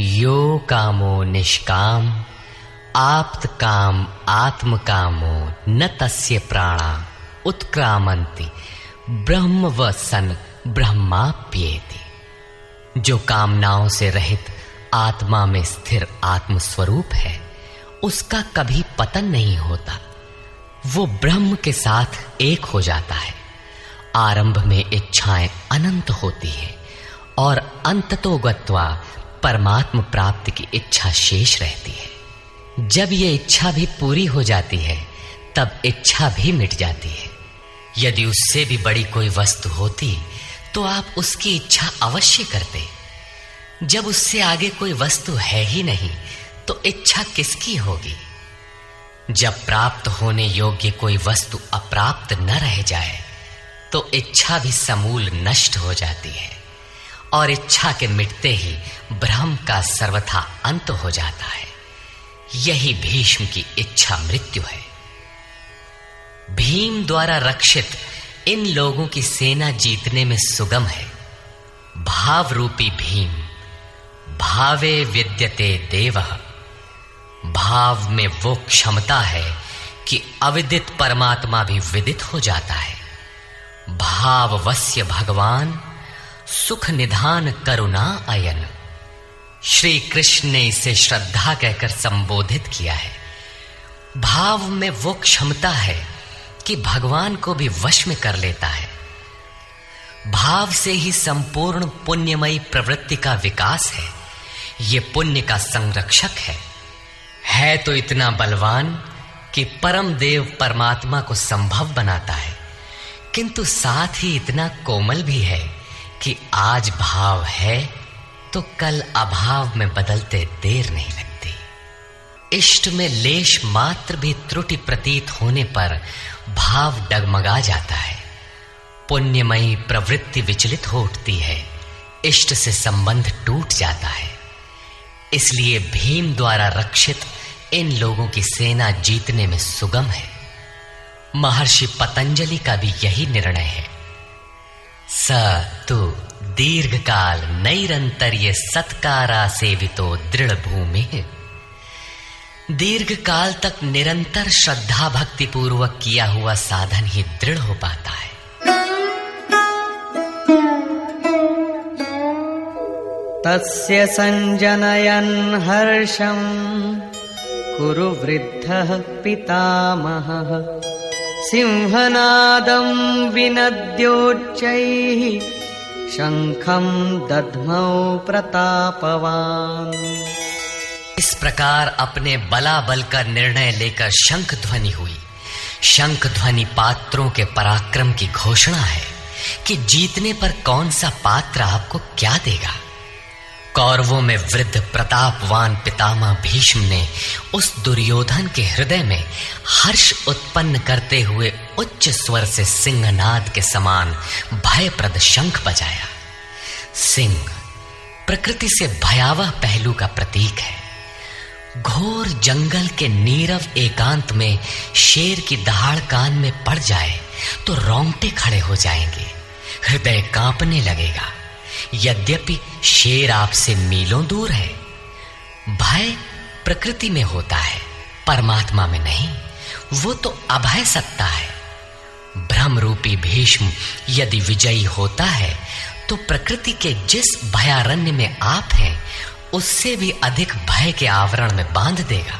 Speaker 1: यो कामो निष्काम आप्त काम आत्म कामो न तस्य प्राणा उत्क्रामन्ति ब्रह्म व सन ब्रह्माप्येति। जो कामनाओं से रहित आत्मा में स्थिर आत्म स्वरूप है, उसका कभी पतन नहीं होता। वो ब्रह्म के साथ एक हो जाता है। आरंभ में इच्छाएं अनंत होती है और अंततो गत्वा परमात्म प्राप्ति की इच्छा शेष रहती है। जब ये इच्छा भी पूरी हो जाती है, तब इच्छा भी मिट जाती है। यदि उससे भी बड़ी कोई वस्तु होती तो आप उसकी इच्छा अवश्य करते। जब उससे आगे कोई वस्तु है ही नहीं, तो इच्छा किसकी होगी? जब प्राप्त होने योग्य कोई वस्तु अप्राप्त न रह जाए, तो इच्छा भी समूल नष्ट हो जाती है और इच्छा के मिटते ही ब्रह्म का सर्वथा अंत हो जाता है। यही भीष्म की इच्छा मृत्यु है। भीम द्वारा रक्षित इन लोगों की सेना जीतने में सुगम है। भाव रूपी भीम, भावे विद्यते देवः। भाव में वो क्षमता है कि अविदित परमात्मा भी विदित हो जाता है। भाववस्य भगवान सुख निधान करुणा अयन। श्री कृष्ण ने इसे श्रद्धा कहकर संबोधित किया है। भाव में वो क्षमता है कि भगवान को भी वश में कर लेता है। भाव से ही संपूर्ण पुण्यमयी प्रवृत्ति का विकास है। ये पुण्य का संरक्षक है तो इतना बलवान कि परम देव परमात्मा को संभव बनाता है, किंतु साथ ही इतना कोमल भी है कि आज भाव है तो कल अभाव में बदलते देर नहीं लगती। इष्ट में लेश मात्र भी त्रुटि प्रतीत होने पर भाव डगमगा जाता है। पुण्यमयी प्रवृत्ति विचलित हो उठती है, इष्ट से संबंध टूट जाता है। इसलिए भीम द्वारा रक्षित इन लोगों की सेना जीतने में सुगम है। महर्षि पतंजलि का भी यही निर्णय है। स तु दीर्घ काल नैरंतर्य सत्कारा सेवितो दृढ़ भूमि। दीर्घ काल तक निरंतर श्रद्धा भक्ति पूर्वक किया हुआ साधन ही दृढ़ हो पाता है।
Speaker 2: तस्य संजनयन् हर्षं कुरु वृद्धः पितामहः। सिंहनादं विनद्योच्चैः शंखं दध्मौ प्रतापवान्।
Speaker 1: इस प्रकार अपने बलाबल का निर्णय लेकर शंख ध्वनि हुई। शंख ध्वनि पात्रों के पराक्रम की घोषणा है कि जीतने पर कौन सा पात्र आपको क्या देगा। कौरवों में वृद्ध प्रतापवान पितामह भीष्म ने उस दुर्योधन के हृदय में हर्ष उत्पन्न करते हुए उच्च स्वर से सिंहनाद के समान भयप्रद शंख बजाया। सिंह प्रकृति से भयावह पहलू का प्रतीक है। घोर जंगल के नीरव एकांत में शेर की दहाड़ कान में पड़ जाए तो रोंगटे खड़े हो जाएंगे, हृदय कांपने लगेगा। यद्यपि शेर आपसे मीलों दूर है। भय प्रकृति में होता है, परमात्मा में नहीं। वो तो अभय सत्ता है। ब्रह्म रूपी भीष्म यदि विजयी होता है तो प्रकृति के जिस भयारण्य में आप हैं उससे भी अधिक भय के आवरण में बांध देगा।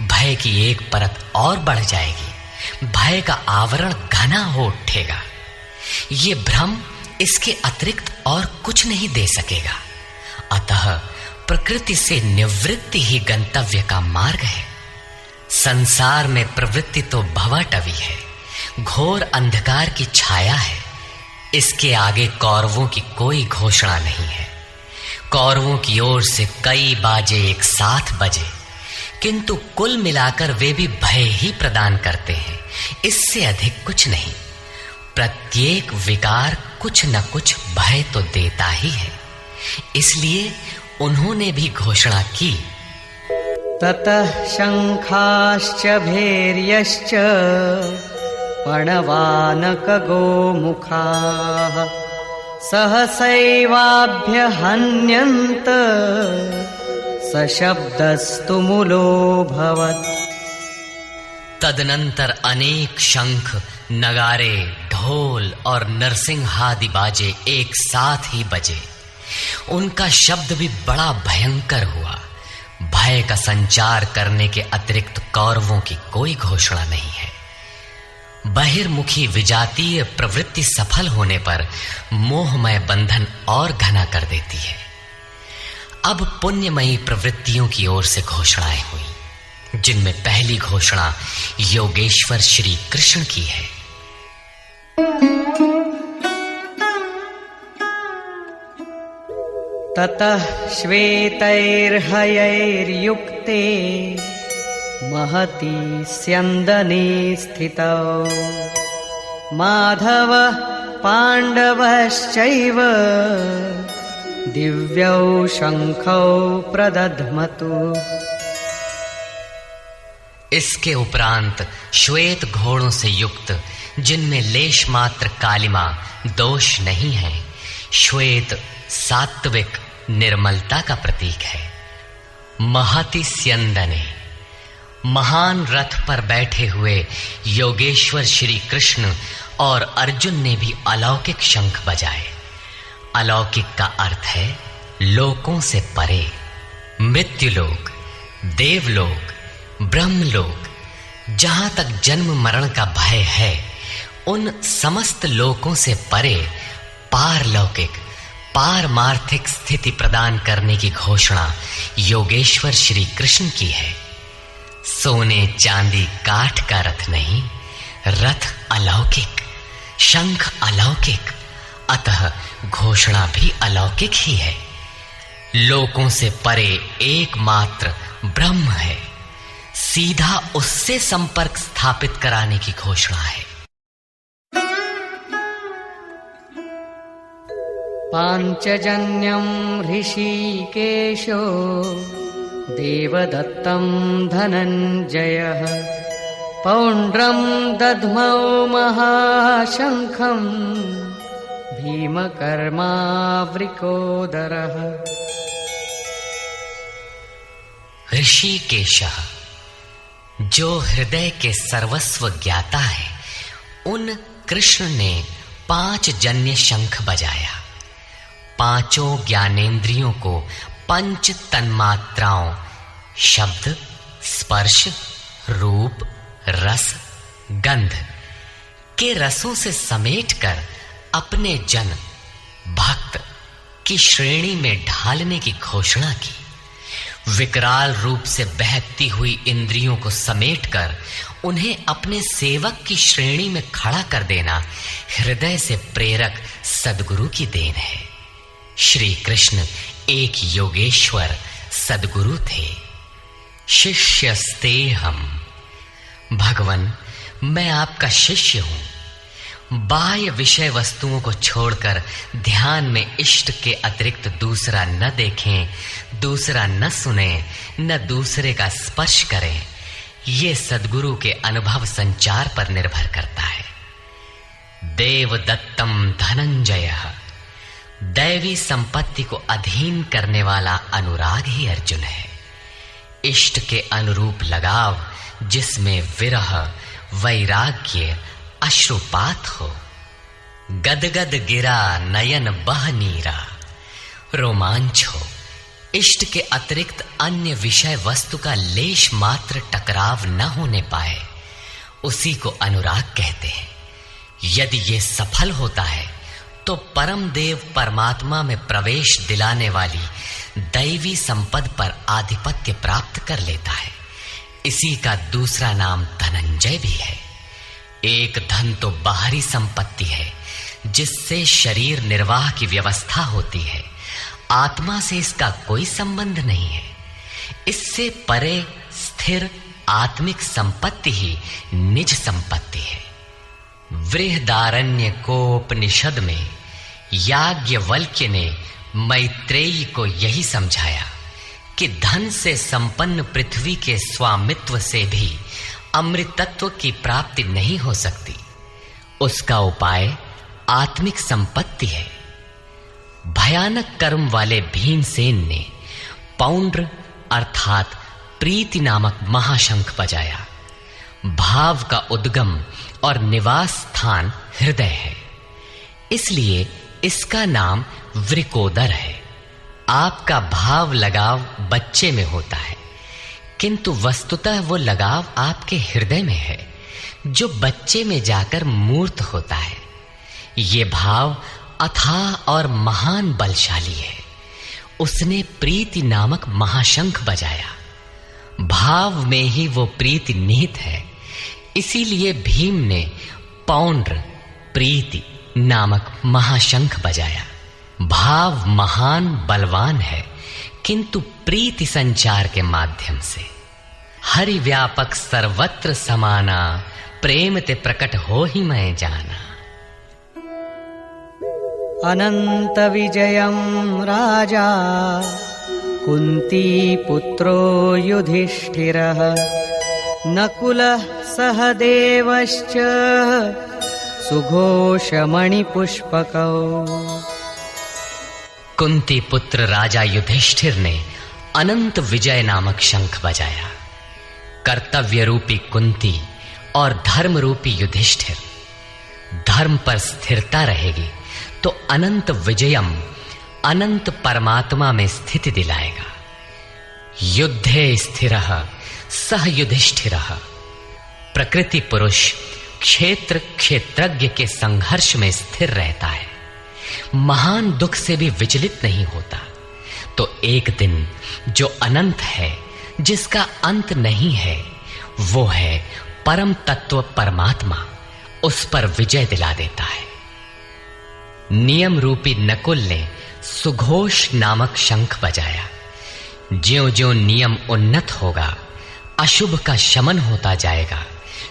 Speaker 1: भय की एक परत और बढ़ जाएगी, भय का आवरण घना हो उठेगा। ये भ्रम इसके अतिरिक्त और कुछ नहीं दे सकेगा। अतः प्रकृति से निवृत्ति ही गंतव्य का मार्ग है। संसार में प्रवृत्ति तो भवाटवी है, घोर अंधकार की छाया है। इसके आगे कौरवों की कोई घोषणा नहीं है। कौरवों की ओर से कई बाजे एक साथ बजे, किंतु कुल मिलाकर वे भी भय ही प्रदान करते हैं, इससे अधिक कुछ नहीं। प्रत्येक विकार कुछ न कुछ भय तो देता ही है। इसलिए उन्होंने भी घोषणा की,
Speaker 2: ततः शंखाश्च भैर्यश्च पणवानक गोमुखाः सहसैवाभ्यहन्यन्त सशब्दस्तु मूलोऽभवत्।
Speaker 1: तदनंतर अनेक शंख, नगारे, ढोल और नरसिंहादि बाजे एक साथ ही बजे। उनका शब्द भी बड़ा भयंकर हुआ। भय का संचार करने के अतिरिक्त कौरवों की कोई घोषणा नहीं है। बहिर्मुखी विजातीय प्रवृत्ति सफल होने पर मोहमय बंधन और घना कर देती है। अब पुण्यमयी प्रवृत्तियों की ओर से घोषणाएं हुई, जिनमें पहली घोषणा योगेश्वर श्री कृष्ण की है।
Speaker 2: ततः श्वेतैर्हयैर्युक्ते महती स्यन्दने स्थितौ माधवः पाण्डवश्चैव दिव्यौ शंखौ प्रदध्मतु।
Speaker 1: इसके उपरांत श्वेत घोड़ों से युक्त, जिनमें लेश मात्र कालिमा दोष नहीं है, श्वेत सात्विक निर्मलता का प्रतीक है। महति स्यन्दने, महान रथ पर बैठे हुए योगेश्वर श्री कृष्ण और अर्जुन ने भी अलौकिक शंख बजाए। अलौकिक का अर्थ है लोकों से परे। मृत्युलोक, देवलोक, ब्रह्मलोक, जहां तक जन्म मरण का भय है, उन समस्त लोकों से परे पारलौकिक, पारमार्थिक स्थिति प्रदान करने की घोषणा योगेश्वर श्री कृष्ण की है। सोने चांदी काठ का रथ नहीं, रथ अलौकिक, शंख अलौकिक, अतः घोषणा भी अलौकिक ही है। लोकों से परे एकमात्र ब्रह्म है, सीधा उससे संपर्क स्थापित कराने की घोषणा है।
Speaker 2: पांचजन्यं ऋषिकेशो देवदत्तं धनञ्जयः पौंड्रं दध्मौ महाशंखं भीमकर्मावृकोदरः।
Speaker 1: ऋषिकेशः, जो हृदय के सर्वस्व ज्ञाता है, उन कृष्ण ने 5 जन्य शंख बजाया। पांचों ज्ञानेंद्रियों को पंच तन्मात्राओं शब्द, स्पर्श, रूप, रस, गंध के रसों से समेटकर अपने जन भक्त की श्रेणी में ढालने की घोषणा की। विकराल रूप से बहकती हुई इंद्रियों को समेटकर उन्हें अपने सेवक की श्रेणी में खड़ा कर देना हृदय से प्रेरक सद्गुरु की देन है। श्री कृष्ण एक योगेश्वर सद्गुरु थे। शिष्यस्तेहम्, भगवन मैं आपका शिष्य हूं। बाह्य विषय वस्तुओं को छोड़कर ध्यान में इष्ट के अतिरिक्त दूसरा न देखें, दूसरा न सुने, न दूसरे का स्पर्श करें, ये सद्गुरु के अनुभव संचार पर निर्भर करता है। देवदत्तम धनंजयः, दैवी संपत्ति को अधीन करने वाला अनुराग ही अर्जुन है। इष्ट के अनुरूप लगाव, जिसमें विरह, वैराग्य, अश्रुपात हो। गदगद गिरा नयन बह नीरा, रोमांच हो। इष्ट के अतिरिक्त अन्य विषय वस्तु का लेश मात्र टकराव न होने पाए, उसी को अनुराग कहते हैं। यदि ये सफल होता है तो परम देव परमात्मा में प्रवेश दिलाने वाली दैवी संपद पर आधिपत्य प्राप्त कर लेता है। इसी का दूसरा नाम धनंजय भी है। एक धन तो बाहरी संपत्ति है, जिससे शरीर निर्वाह की व्यवस्था होती है। आत्मा से इसका कोई संबंध नहीं है। इससे परे स्थिर आत्मिक संपत्ति ही निज संपत्ति है। बृहदारण्य कोपनिषद में याज्ञवल्क्य ने मैत्रेयी को यही समझाया कि धन से संपन्न पृथ्वी के स्वामित्व से भी अमृतत्व की प्राप्ति नहीं हो सकती। उसका उपाय आत्मिक संपत्ति है। भयानक कर्म वाले भीमसेन ने पौंड्र अर्थात प्रीति नामक महाशंख बजाया। भाव का उद्गम और निवास स्थान हृदय है, इसलिए इसका नाम वृकोदर है। आपका भाव लगाव बच्चे में होता है, किंतु वस्तुतः वो लगाव आपके हृदय में है, जो बच्चे में जाकर मूर्त होता है। ये भाव अथाह और महान बलशाली है। उसने प्रीति नामक महाशंख बजाया। भाव में ही वो प्रीति निहित है, इसीलिए भीम ने पौंड्र प्रीति नामक महाशंख बजाया। भाव महान बलवान है, किंतु प्रीति संचार के माध्यम से। हरि व्यापक सर्वत्र समाना, प्रेम ते प्रकट हो ही मैं जाना।
Speaker 2: अनंत विजयं राजा कुंती पुत्रो युधिष्ठिरः नकुलः सहदेवश्च सुघोषमणिपुष्पकौ।
Speaker 1: कुंती पुत्र राजा युधिष्ठिर ने अनंत विजय नामक शंख बजाया। कर्तव्य रूपी कुंती और धर्म रूपी युधिष्ठिर। धर्म पर स्थिरता रहेगी तो अनंत विजयम अनंत परमात्मा में स्थिति दिलाएगा। युद्धे स्थिरः सह युधिष्ठिरः। प्रकृति पुरुष क्षेत्र क्षेत्रज्ञ के संघर्ष में स्थिर रहता है, महान दुख से भी विचलित नहीं होता। तो एक दिन जो अनंत है, जिसका अंत नहीं है, वो है परम तत्व परमात्मा, उस पर विजय दिला देता है। नियम रूपी नकुल ने सुघोष नामक शंख बजाया। ज्यों-ज्यों नियम उन्नत होगा, अशुभ का शमन होता जाएगा,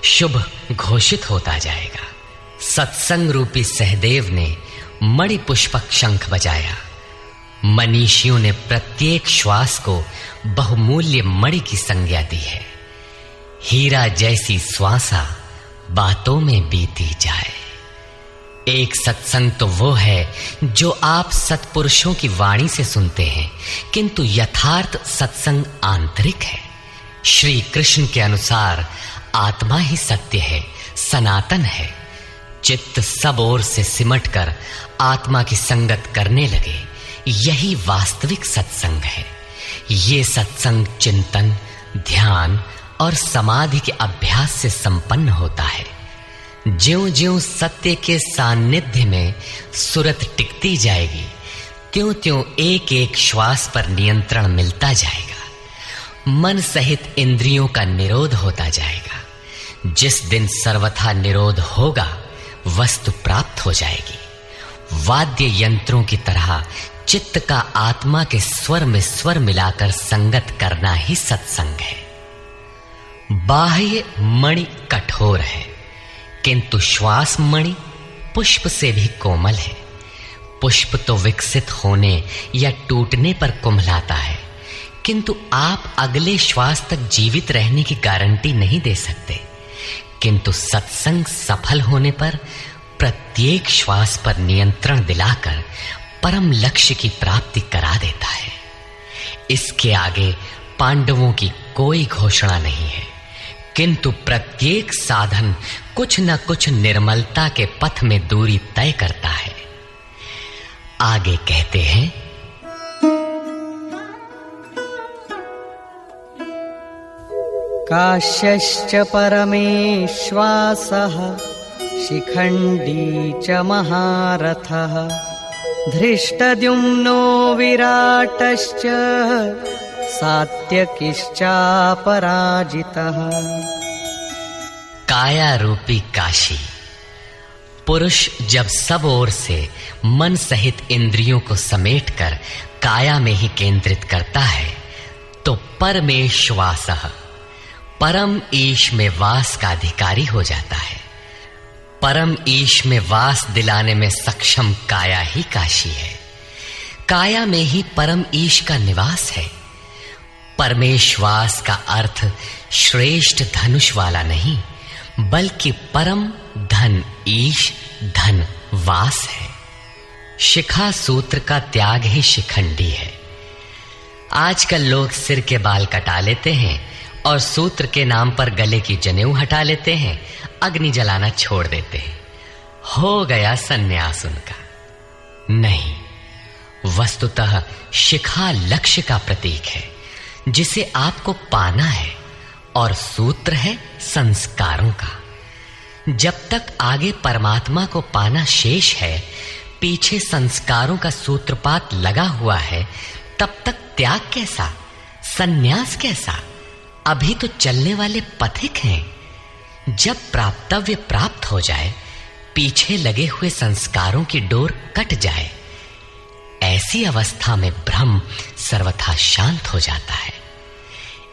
Speaker 1: शुभ घोषित होता जाएगा। सत्संग रूपी सहदेव ने मणि पुष्पक शंख बजाया। मनीषियों ने प्रत्येक श्वास को बहुमूल्य मणि की संज्ञा दी है। हीरा जैसी श्वासा बातों में बीती जाए। एक सत्संग तो वो है जो आप सत्पुरुषों की वाणी से सुनते हैं, किंतु यथार्थ सत्संग आंतरिक है। श्री कृष्ण के अनुसार आत्मा ही सत्य है, सनातन है। चित्त सब ओर से सिमटकर आत्मा की संगत करने लगे, यही वास्तविक सत्संग है। ये सत्संग चिंतन, ध्यान और समाधि के अभ्यास से संपन्न होता है। ज्यों-ज्यों सत्य के सान्निध्य में सुरत टिकती जाएगी, त्यों-त्यों एक-एक श्वास पर नियंत्रण मिलता जाएगा। मन सहित इंद्रियों का निरोध होता जाएगा। जिस दिन सर्वथा निरोध होगा, वस्तु प्राप्त हो जाएगी। वाद्य यंत्रों की तरह चित्त का आत्मा के स्वर में स्वर मिलाकर संगत करना ही सत्संग है। बाह्य मणि कठोर है, किंतु श्वास मणि पुष्प से भी कोमल है। पुष्प तो विकसित होने या टूटने पर कुम्हलाता है, किंतु आप अगले श्वास तक जीवित रहने की गारंटी नहीं दे सकते। किंतु सत्संग सफल होने पर प्रत्येक श्वास पर नियंत्रण दिलाकर परम लक्ष्य की प्राप्ति करा देता है। इसके आगे पांडवों की कोई घोषणा नहीं है, किंतु प्रत्येक साधन कुछ न कुछ निर्मलता के पथ में दूरी तय करता है। आगे कहते हैं,
Speaker 2: काश्यश्च परमेश्वासः शिखण्डी च महारथः धृष्टद्युम्नो विराटश्च सात्यकिश्चापराजितः।
Speaker 1: काया रूपी काशी। पुरुष जब सब ओर से मन सहित इंद्रियों को समेटकर काया में ही केंद्रित करता है, तो परमेश्वासः परम ईश में वास का अधिकारी हो जाता है। परम ईश में वास दिलाने में सक्षम काया ही काशी है। काया में ही परम ईश का निवास है। परमेश्वास का अर्थ श्रेष्ठ धनुष वाला नहीं, बल्कि परम धन ईश धन वास है। शिखा सूत्र का त्याग ही शिखंडी है। आजकल लोग सिर के बाल कटा लेते हैं और सूत्र के नाम पर गले की जनेऊ हटा लेते हैं, अग्नि जलाना छोड़ देते हैं। हो गया सन्यास उनका। नहीं, वस्तुतः शिखा लक्ष्य का प्रतीक है जिसे आपको पाना है, और सूत्र है संस्कारों का। जब तक आगे परमात्मा को पाना शेष है, पीछे संस्कारों का सूत्रपात लगा हुआ है, तब तक त्याग कैसा, सन्यास कैसा? अभी तो चलने वाले पथिक हैं। जब प्राप्तव्य प्राप्त हो जाए, पीछे लगे हुए संस्कारों की डोर कट जाए, ऐसी अवस्था में ब्रह्म सर्वथा शांत हो जाता है।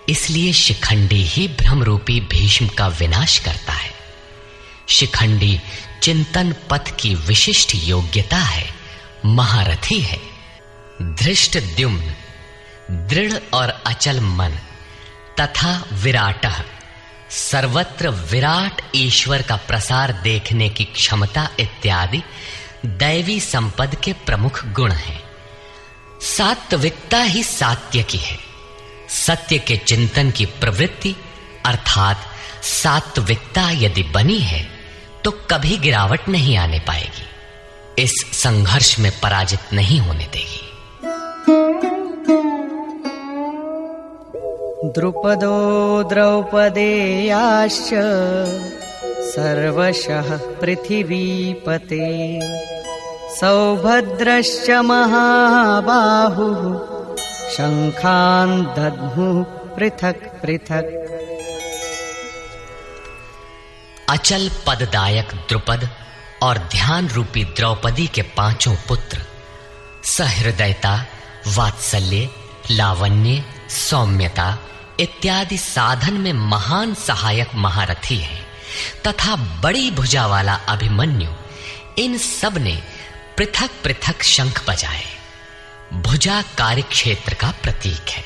Speaker 1: इसलिए शिखंडी ही ब्रह्म रूपी भीष्म का विनाश करता है। शिखंडी चिंतन पथ की विशिष्ट योग्यता है, महारथी है। धृष्टद्युम्न दृढ़ और अचल मन तथा विराटः सर्वत्र विराट ईश्वर का प्रसार देखने की क्षमता इत्यादि दैवी संपद के प्रमुख गुण हैं। सात्विकता ही सात्य की है। सत्य के चिंतन की प्रवृत्ति अर्थात सात्विकता यदि बनी है तो कभी गिरावट नहीं आने पाएगी, इस संघर्ष में पराजित नहीं होने देगी।
Speaker 2: द्रुपदो द्रौपदेयाश्च सर्वशः पृथिवीपते सौभद्रश्च महाबाहुः शंखान् दद्मुः पृथक् पृथक्।
Speaker 1: अचल पददायक द्रुपद और ध्यान रूपी द्रौपदी के पांचों पुत्र सहृदयता, वात्सल्य, लावण्य, सौम्यता इत्यादि साधन में महान सहायक महारथी हैं तथा बड़ी भुजा वाला अभिमन्यु, इन सब ने पृथक पृथक शंख बजाए। भुजा कार्य क्षेत्र का प्रतीक है।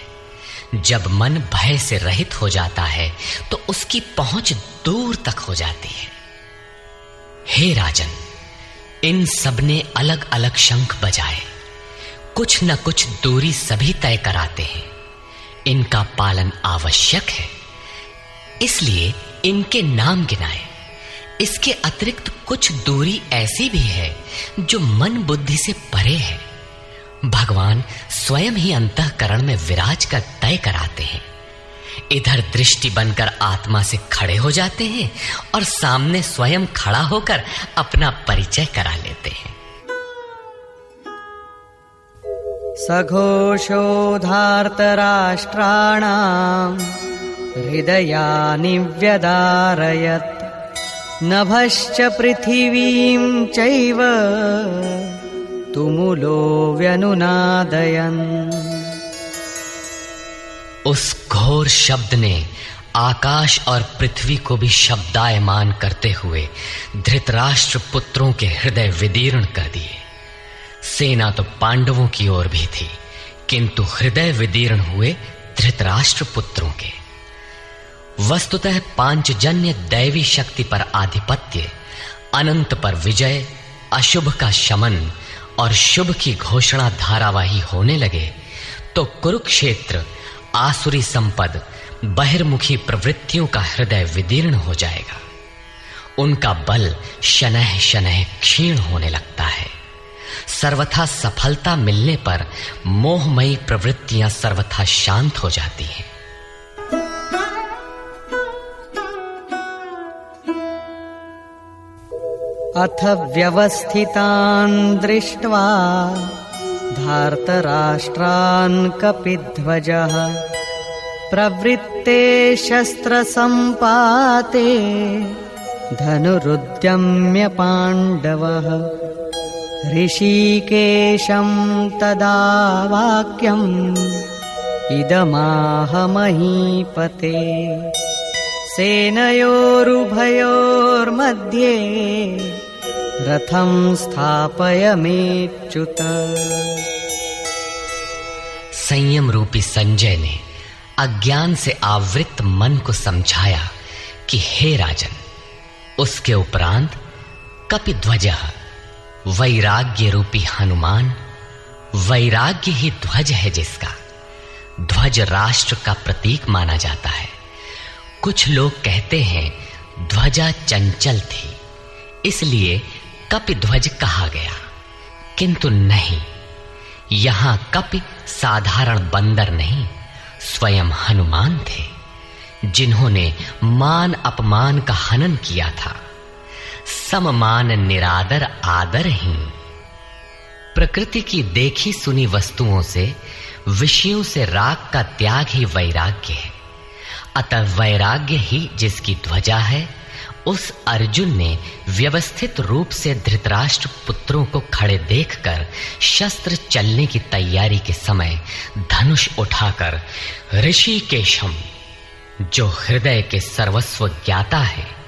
Speaker 1: जब मन भय से रहित हो जाता है तो उसकी पहुंच दूर तक हो जाती है। हे राजन, इन सब ने अलग अलग शंख बजाए, कुछ न कुछ दूरी सभी तय कराते हैं। इनका पालन आवश्यक है, इसलिए इनके नाम गिनाए। इसके अतिरिक्त कुछ दूरी ऐसी भी है जो मन बुद्धि से परे है। भगवान स्वयं ही अंतःकरण में विराज कर तय कराते हैं। इधर दृष्टि बनकर आत्मा से खड़े हो जाते हैं और सामने स्वयं खड़ा होकर अपना परिचय करा लेते हैं।
Speaker 2: सघोषोधार्तराष्ट्राणां हृदयानि व्यदारयत् नभश्च पृथिवीं चैव तुमुलो व्यनुनादयन्।
Speaker 1: उस घोर शब्द ने आकाश और पृथ्वी को भी शब्दायमान करते हुए धृतराष्ट्र पुत्रों के हृदय विदीर्ण कर दिए। सेना तो पांडवों की ओर भी थी, किंतु हृदय विदीर्ण हुए धृतराष्ट्र पुत्रों के। वस्तुतः पांचजन्य दैवी शक्ति पर आधिपत्य, अनंत पर विजय, अशुभ का शमन और शुभ की घोषणा धारावाही होने लगे तो कुरुक्षेत्र आसुरी संपद, बहिर्मुखी प्रवृत्तियों का हृदय विदीर्ण हो जाएगा। उनका बल शनैः शनैः क्षीण होने लगता है। सर्वथा सफलता मिलने पर मोहमयी प्रवृत्तियां सर्वथा शांत हो जाती हैं।
Speaker 2: अथ व्यवस्थितान् दृष्ट्वा धार्तराष्ट्रान् कपिध्वजः प्रवृत्ते शस्त्रसम्पाते धनुरुद्यम्य पाण्डवः ऋषिकेशं तदा वाक्यम् इदमाह महीपते सेनयोरुभयोर्मध्ये रथं स्थापयमेच्युत।
Speaker 1: संयम रूपी संजय ने अज्ञान से आवृत मन को समझाया कि हे राजन, उसके उपरांत कपिध्वजः वैराग्य रूपी हनुमान, वैराग्य ही ध्वज है जिसका। ध्वज राष्ट्र का प्रतीक माना जाता है, कुछ लोग कहते हैं ध्वजा चंचल थी, इसलिए कपिध्वज कहा गया, किंतु नहीं, यहां कपि साधारण बंदर नहीं, स्वयं हनुमान थे, जिन्होंने मान अपमान का हनन किया था। सममान निरादर आदरहीन। प्रकृति की देखी सुनी वस्तुओं से, विषयों से राग का त्याग ही वैराग्य है। अतः वैराग्य ही जिसकी ध्वजा है, उस अर्जुन ने व्यवस्थित रूप से धृतराष्ट्र पुत्रों को खड़े देखकर शस्त्र चलने की तैयारी के समय धनुष उठाकर ऋषिकेशम, जो हृदय के सर्वस्व ज्ञाता है,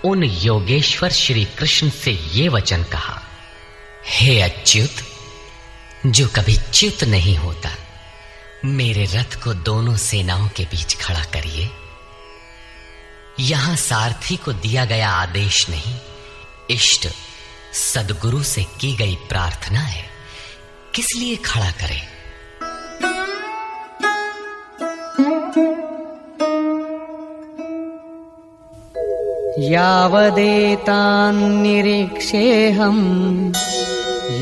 Speaker 1: उन योगेश्वर श्री कृष्ण से ये वचन कहा, हे अच्युत, जो कभी च्युत नहीं होता, मेरे रथ को दोनों सेनाओं के बीच खड़ा करिए। यहां सारथी को दिया गया आदेश नहीं, इष्ट सद्गुरु से की गई प्रार्थना है, किस लिए खड़ा करें?
Speaker 4: यावदेतान् निरीक्षेऽहम्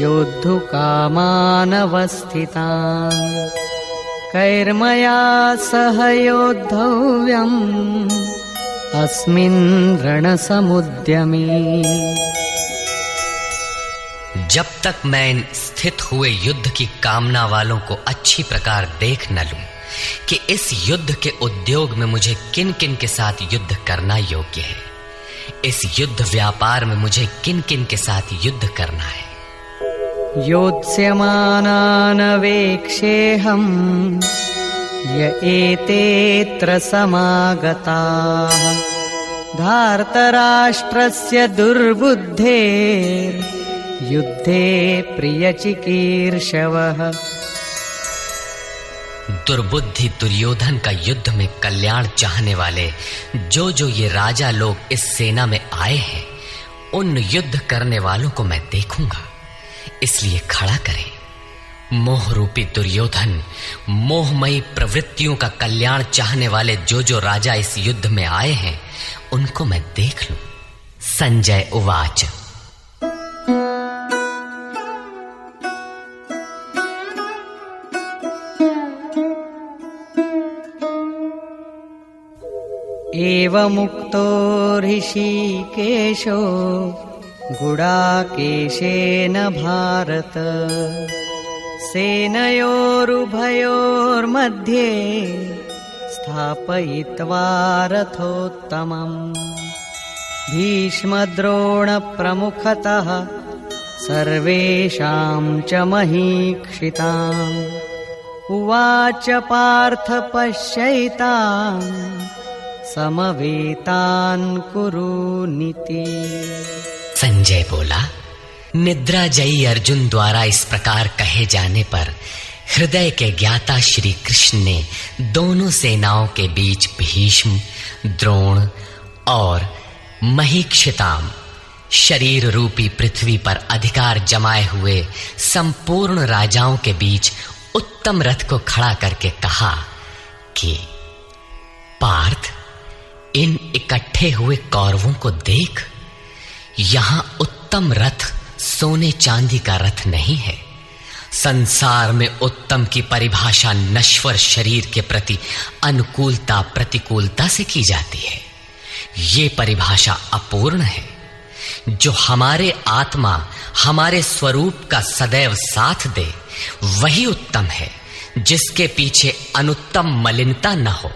Speaker 4: योद्धुकामानवस्थितान् कैर्मया सह योद्धव्यम् अस्मिन् रणसमुद्यमे।
Speaker 1: जब तक मैं इन स्थित हुए युद्ध की कामना वालों को अच्छी प्रकार देख न लूं कि इस युद्ध के उद्योग में मुझे किन किन के साथ युद्ध करना योग्य है, इस युद्ध व्यापार में मुझे किन किन के साथ युद्ध करना है।
Speaker 4: योत्स्यमानानवेक्षेऽहम् य एतेऽत्र समागताः धार्तराष्ट्रस्य दुर्बुद्धेर्युद्धे प्रियचिकीर्षवः।
Speaker 1: दुर्बुद्धि दुर्योधन का युद्ध में कल्याण चाहने वाले जो जो ये राजा लोग इस सेना में आए हैं, उन युद्ध करने वालों को मैं देखूंगा, इसलिए खड़ा करें। मोह रूपी दुर्योधन, मोहमयी प्रवृत्तियों का कल्याण चाहने वाले जो जो राजा इस युद्ध में आए हैं, उनको मैं देख लूं। संजय उवाच।
Speaker 4: एवमुक्तो ऋषिकेशो गुडाकेशेन भारत सेनयोरुभयोर्मध्ये स्थापयित्वा रथोत्तमम् भीष्मद्रोणप्रमुखतः सर्वेषां च महीक्षिताम् उवाच पार्थ पश्यैतान् समवेतान् कुरुनीति।
Speaker 1: संजय बोला, निद्राजयी अर्जुन द्वारा इस प्रकार कहे जाने पर हृदय के ज्ञाता श्री कृष्ण ने दोनों सेनाओं के बीच भीष्म, द्रोण और महीक्षिताम, शरीर रूपी पृथ्वी पर अधिकार जमाए हुए संपूर्ण राजाओं के बीच उत्तम रथ को खड़ा करके कहा कि पार्थ, इन इकट्ठे हुए कौरवों को देख, यहां उत्तम रथ सोने चांदी का रथ नहीं है। संसार में उत्तम की परिभाषा नश्वर शरीर के प्रति अनुकूलता प्रतिकूलता से की जाती है। ये परिभाषा अपूर्ण है। जो हमारे आत्मा, हमारे स्वरूप का सदैव साथ दे, वही उत्तम है, जिसके पीछे अनुत्तम मलिनता न हो।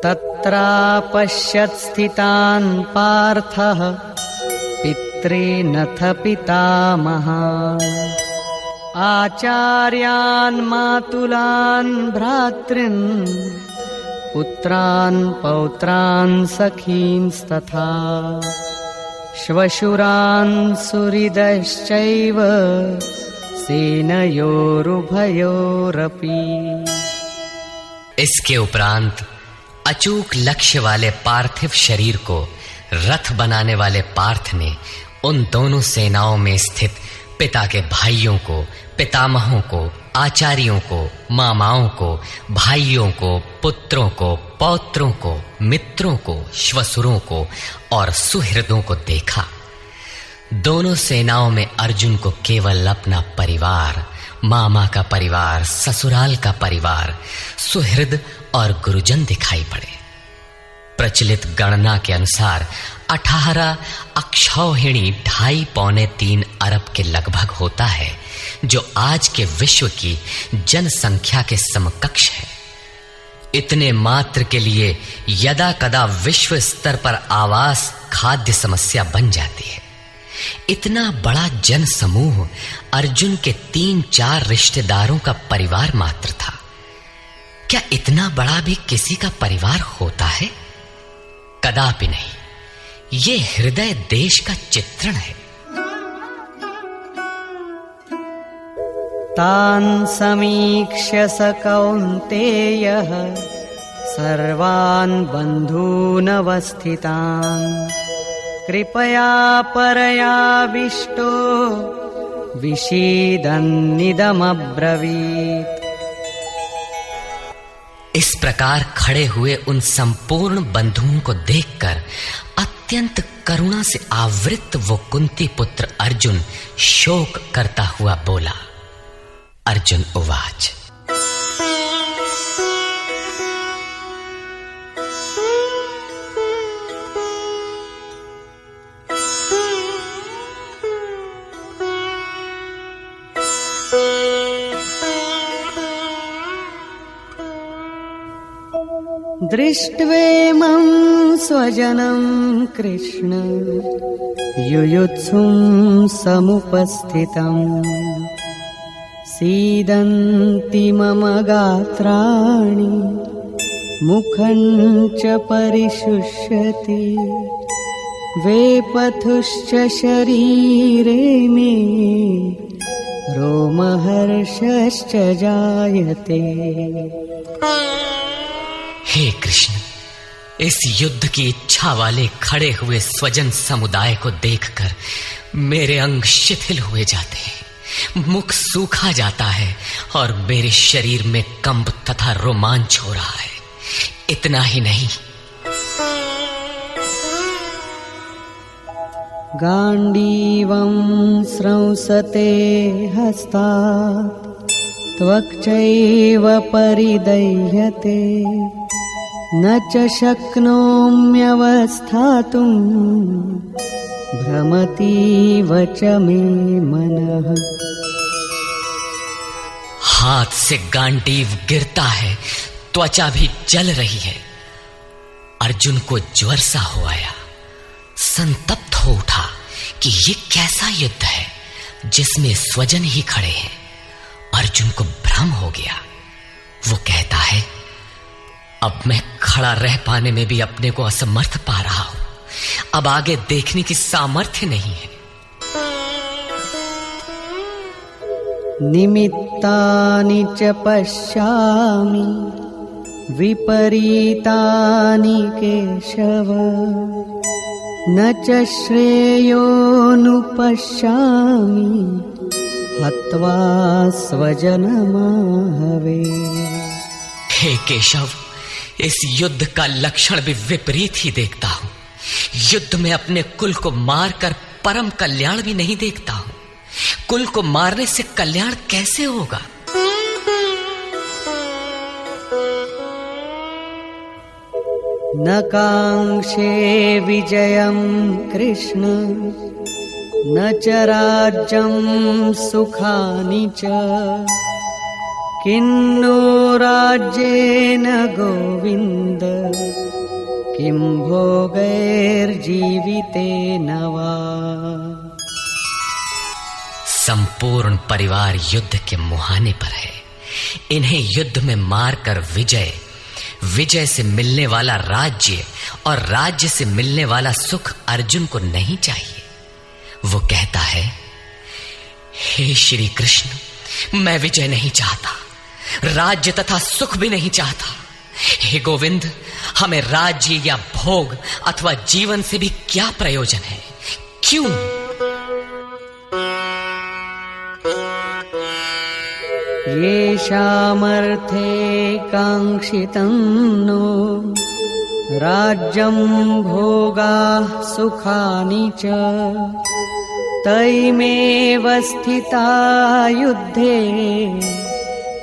Speaker 4: तत्रापश्यत् स्थितान् पार्थः पितॄनथ पितामहान् आचार्यान् मातुलान् भ्रातॄन् पुत्रान् पौत्रान् सखींस्तथा श्वशुरान् सुहृदश्चैव सेनयोरुभयोरपि।
Speaker 1: इसके उपरांत अचूक लक्ष्य वाले पार्थिव शरीर को रथ बनाने वाले पार्थ ने उन दोनों सेनाओं में स्थित पिता के भाइयों को, पितामहों को, आचार्यों को, मामाओं को, भाइयों को, पुत्रों को, पौत्रों को, मित्रों को, श्वसुरों को और सुहृदों को देखा। दोनों सेनाओं में अर्जुन को केवल अपना परिवार, मामा का परिवार, ससुराल का परिवार, सुहृद और गुरुजन दिखाई पड़े। प्रचलित गणना के अनुसार 18 अक्षौहिणी 2.5-3 अरब के लगभग होता है, जो आज के विश्व की जनसंख्या के समकक्ष है। इतने मात्र के लिए यदा कदा विश्व स्तर पर आवास, खाद्य समस्या बन जाती है। इतना बड़ा जन समूह अर्जुन के 3-4 रिश्तेदारों का परिवार मात्र था। क्या इतना बड़ा भी किसी का परिवार होता है? कदापि नहीं। ये हृदय देश का चित्रण है।
Speaker 4: तान् समीक्ष्य स कौन्तेयः सर्वान् बन्धूनवस्थितान् कृपया परयाविष्टो विषीदन्निदमब्रवीत्।
Speaker 1: इस प्रकार खड़े हुए उन संपूर्ण बंधुओं को देखकर अत्यंत करुणा से आवृत वो कुंती पुत्र अर्जुन शोक करता हुआ बोला। अर्जुन उवाच,
Speaker 4: दृष्ट्वेमं स्वजनं कृष्ण युयुत्सुं समुपस्थितम् सीदन्ति मम गात्राणि मुखं च परिशुष्यति वेपथुश्च शरीरे मे रोमहर्षश्च जायते।
Speaker 1: हे कृष्ण, इस युद्ध की इच्छा वाले खड़े हुए स्वजन समुदाय को देखकर मेरे अंग शिथिल हुए जाते हैं, मुख सूखा जाता है और मेरे शरीर में कंप तथा रोमांच हो रहा है। इतना ही नहीं,
Speaker 4: गांडीवं स्रंसते हस्तात् त्वक्चैव परिदह्यते न च शक्नोम्यवस्थातुं भ्रमतीव च मे मनः।
Speaker 1: हाथ से गांडीव गिरता है, त्वचा भी जल रही है। अर्जुन को ज्वर सा हो आया, संतप्त हो उठा कि ये कैसा युद्ध है जिसमें स्वजन ही खड़े हैं। अर्जुन को भ्रम हो गया। वो कहता है, अब मैं खड़ा रह पाने में भी अपने को असमर्थ पा रहा हूं। अब आगे देखने की सामर्थ्य नहीं है।
Speaker 4: निमित्तानि च पश्यामि विपरीतानि केशव न च श्रेयोनुपश्यामि हत्वा स्वजनमाहवे।
Speaker 1: हे केशव, इस युद्ध का लक्षण भी विपरीत ही देखता हूं। युद्ध में अपने कुल को मारकर परम कल्याण भी नहीं देखता हूं। कुल को मारने से कल्याण कैसे होगा?
Speaker 4: न कांक्षे विजयं कृष्ण न च राज्यं सुखानि च किन्नो राज्येन गोविन्द किं भोगैर्जीवितेन वा।
Speaker 1: संपूर्ण परिवार युद्ध के मुहाने पर है। इन्हें युद्ध में मारकर विजय से मिलने वाला राज्य और राज्य से मिलने वाला सुख अर्जुन को नहीं चाहिए। वो कहता है, हे श्री कृष्ण, मैं विजय नहीं चाहता, राज्य तथा सुख भी नहीं चाहता। हे गोविंद, हमें राज्य या भोग अथवा जीवन से भी क्या प्रयोजन है? क्यों?
Speaker 4: येषामर्थे काङ्क्षितं नो राज्यं भोगाः सुखानि च तैमेव स्थिता युद्धे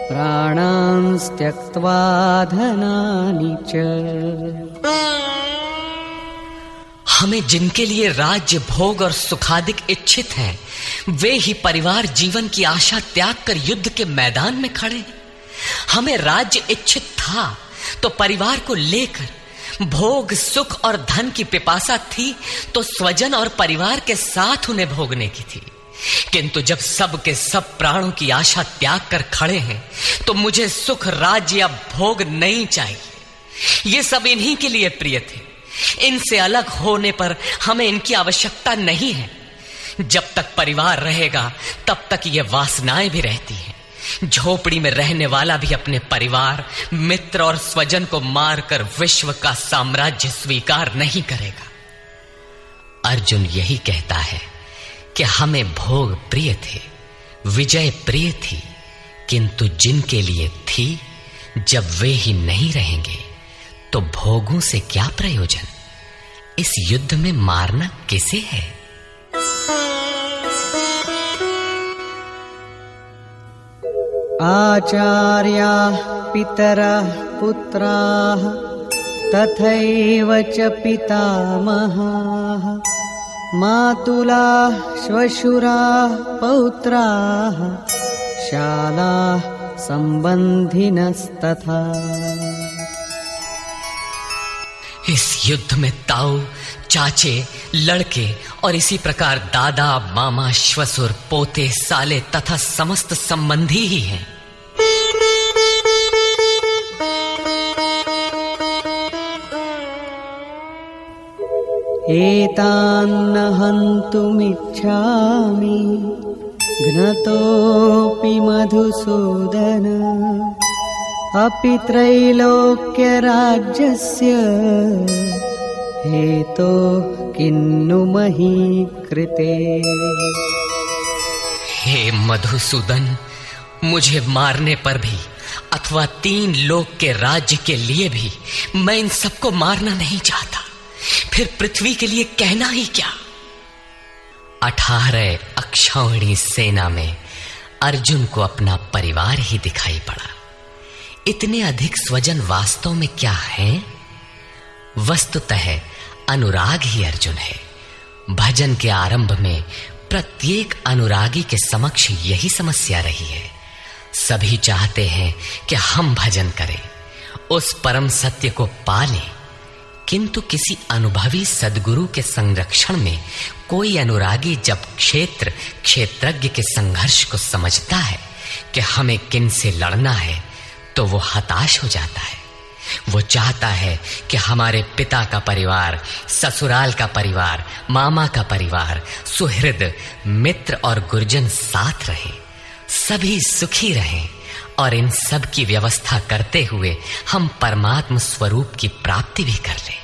Speaker 4: प्राणांस् त्यक्त्वा धनानि च।
Speaker 1: हमें जिनके लिए राज्य भोग और सुखादिक इच्छित हैं, वे ही परिवार जीवन की आशा त्याग कर युद्ध के मैदान में खड़े। हमें राज्य इच्छित था तो परिवार को लेकर, भोग सुख और धन की पिपासा थी तो स्वजन और परिवार के साथ उन्हें भोगने की थी। किंतु जब सब के सब प्राणों की आशा त्याग कर खड़े हैं तो मुझे सुख, राज्य या भोग नहीं चाहिए। ये सब इन्हीं के लिए प्रिय थे। इनसे अलग होने पर हमें इनकी आवश्यकता नहीं है। जब तक परिवार रहेगा तब तक ये वासनाएं भी रहती हैं। झोपड़ी में रहने वाला भी अपने परिवार, मित्र और स्वजन को मारकर विश्व का साम्राज्य स्वीकार नहीं करेगा। अर्जुन यही कहता है कि हमें भोग प्रिय थे, विजय प्रिय थी, किंतु जिनके लिए थी जब वे ही नहीं रहेंगे तो भोगों से क्या प्रयोजन। इस युद्ध में मारना किसे है।
Speaker 4: आचार्याः पितरः पुत्राः तथैव च पितामहाः मातुलाः श्वशुराः पौत्राः शालाः संबंधिनस्तथा।
Speaker 1: इस युद्ध में ताऊ, चाचे, लड़के और इसी प्रकार दादा, मामा, श्वसुर, पोते, साले तथा समस्त संबंधी ही हैं।
Speaker 4: एतान्न हन्तुमिच्छामि घ्नतोऽपि मधुसूदन अपि त्रैलोक्यराज्यस्य हेतो किन्नु मही कृते।
Speaker 1: हे मधुसूदन, मुझे मारने पर भी अथवा 3 लोक के राज्य के लिए भी मैं इन सबको मारना नहीं चाहता। फिर पृथ्वी के लिए कहना ही क्या। 18 अक्षौहिणी सेना में अर्जुन को अपना परिवार ही दिखाई पड़ा। इतने अधिक स्वजन वास्तव में क्या हैं? वस्तुतः अनुराग ही अर्जुन है। भजन के आरंभ में प्रत्येक अनुरागी के समक्ष यही समस्या रही है। सभी चाहते हैं कि हम भजन करें, उस परम सत्य को पालें, किंतु किसी अनुभवी सद्गुरु के संरक्षण में कोई अनुरागी जब क्षेत्रज्ञ के संघर्ष को समझता है कि हमें किन से लड़ना है तो वो हताश हो जाता है। वो चाहता है कि हमारे पिता का परिवार, ससुराल का परिवार, मामा का परिवार, सुहृद, मित्र और गुरुजन साथ रहे, सभी सुखी रहें और इन सब की व्यवस्था करते हुए हम परमात्म स्वरूप की प्राप्ति भी कर लें।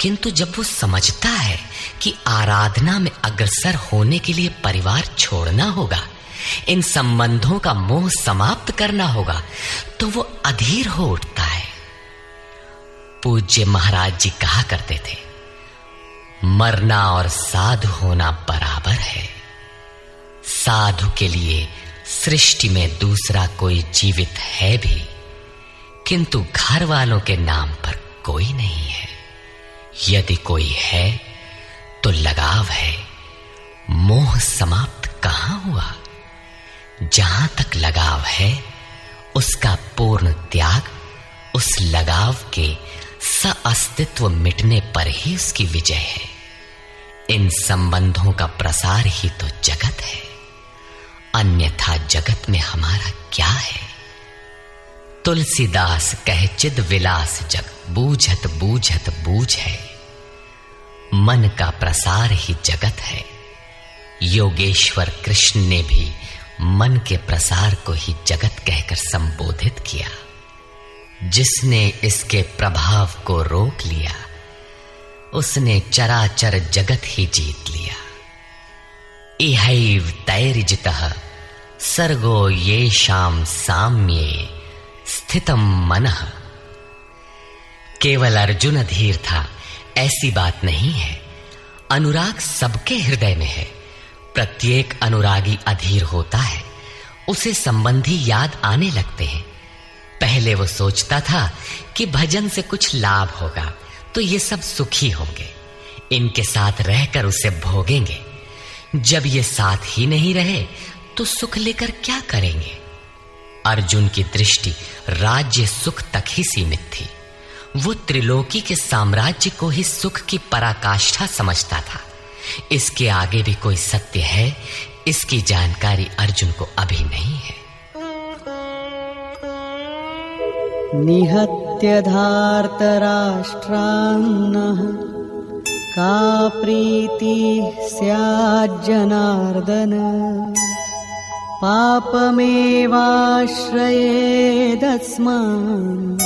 Speaker 1: किंतु जब वो समझता है कि आराधना में अग्रसर होने के लिए परिवार छोड़ना होगा, इन संबंधों का मोह समाप्त करना होगा, तो वो अधीर हो उठता है। पूज्य महाराज जी कहा करते थे, मरना और साधु होना बराबर है। साधु के लिए सृष्टि में दूसरा कोई जीवित है भी, किंतु घर वालों के नाम पर कोई नहीं है। यदि कोई है तो लगाव है, मोह समाप्त कहां हुआ। जहां तक लगाव है उसका पूर्ण त्याग, उस लगाव के अस्तित्व मिटने पर ही उसकी विजय है। इन संबंधों का प्रसार ही तो जगत है, अन्यथा जगत में हमारा क्या है। तुलसीदास कहे चिद विलास जग, बूझत बूझत बूझ है। मन का प्रसार ही जगत है। योगेश्वर कृष्ण ने भी मन के प्रसार को ही जगत कहकर संबोधित किया। जिसने इसके प्रभाव को रोक लिया उसने चराचर जगत ही जीत लिया। इहैव तैर्जितः सर्गो येषां साम्ये स्थितम मनः। केवल अर्जुन अधीर था ऐसी बात नहीं है। अनुराग सबके हृदय में है। प्रत्येक अनुरागी अधीर होता है। उसे संबंधी याद आने लगते हैं। पहले वो सोचता था कि भजन से कुछ लाभ होगा तो ये सब सुखी होंगे, इनके साथ रहकर उसे भोगेंगे। जब ये साथ ही नहीं रहे तो सुख लेकर क्या करेंगे। अर्जुन की दृष्टि राज्य सुख तक ही सीमित थी। वो त्रिलोकी के साम्राज्य को ही सुख की पराकाष्ठा समझता था। इसके आगे भी कोई सत्य है, इसकी जानकारी अर्जुन को अभी नहीं है।
Speaker 4: निहत्य धार्तराष्ट्रान्नः का प्रीति स्याज्जनार्दन पापमेवाश्रयेदस्मान्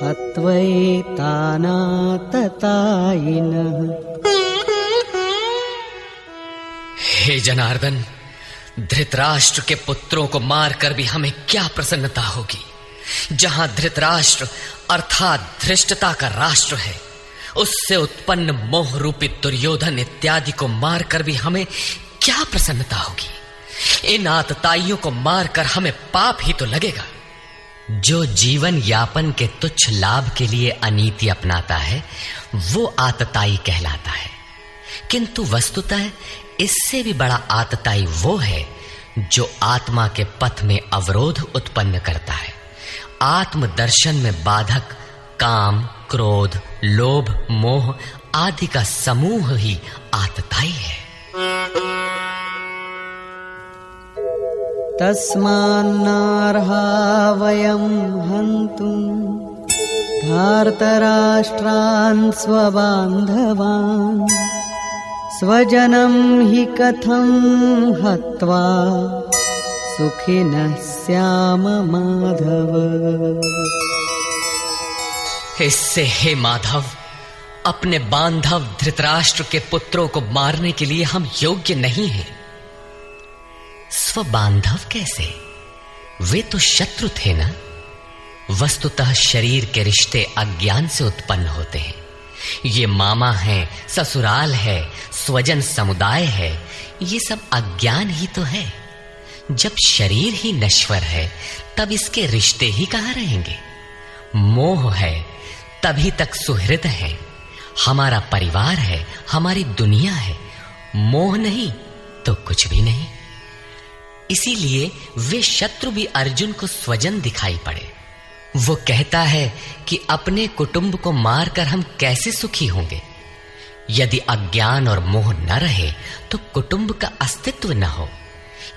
Speaker 4: हत्वैतानाततायिनः।
Speaker 1: हे जनार्दन, धृतराष्ट्र के पुत्रों को मारकर भी हमें क्या प्रसन्नता होगी। जहां धृतराष्ट्र अर्थात धृष्टता का राष्ट्र है, उससे उत्पन्न मोह रूपी दुर्योधन इत्यादि को मारकर भी हमें क्या प्रसन्नता होगी। इन आतताइयों को मारकर हमें पाप ही तो लगेगा। जो जीवन यापन के तुच्छ लाभ के लिए अनीति अपनाता है वो आतताई कहलाता है। किंतु वस्तुतः इससे भी बड़ा आतताई वो है जो आत्मा के पथ में अवरोध उत्पन्न करता है। आत्मदर्शन में बाधक काम, क्रोध, लोभ, मोह आदि का समूह ही आतताई है।
Speaker 4: तस्मान्नार्हा वयं हन्तुं धार्तराष्ट्रान् स्वबान्धवान् स्वजनं हि कथं हत्वा सुखिनः स्याम माधव।
Speaker 1: इससे हे माधव, अपने बांधव धृतराष्ट्र के पुत्रों को मारने के लिए हम योग्य नहीं हैं। स्वबांधव कैसे? वे तो शत्रु थे ना। वस्तुतः शरीर के रिश्ते अज्ञान से उत्पन्न होते हैं। ये मामा है, ससुराल है, स्वजन समुदाय है, ये सब अज्ञान ही तो है। जब शरीर ही नश्वर है तब इसके रिश्ते ही कहां रहेंगे। मोह है तभी तक सुहृद है, हमारा परिवार है, हमारी दुनिया है। मोह नहीं तो कुछ भी नहीं। इसीलिए वे शत्रु भी अर्जुन को स्वजन दिखाई पड़े। वो कहता है कि अपने कुटुंब को मारकर हम कैसे सुखी होंगे। यदि अज्ञान और मोह न रहे तो कुटुंब का अस्तित्व न हो।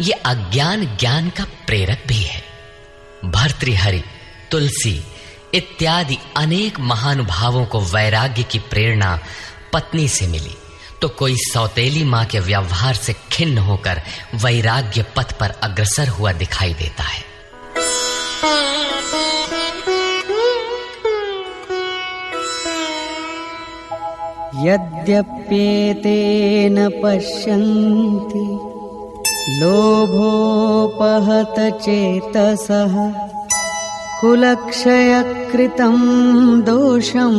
Speaker 1: ये अज्ञान ज्ञान का प्रेरक भी है। भर्तृहरि, तुलसी इत्यादि अनेक महानुभावों को वैराग्य की प्रेरणा पत्नी से मिली, तो कोई सौतेली मां के व्यवहार से खिन्न होकर वैराग्य पथ पर अग्रसर हुआ दिखाई देता है।
Speaker 4: यद्यप्येतेन पश्यन्ति लोभोपहत चेतसः कुलक्षयकृतं दोषं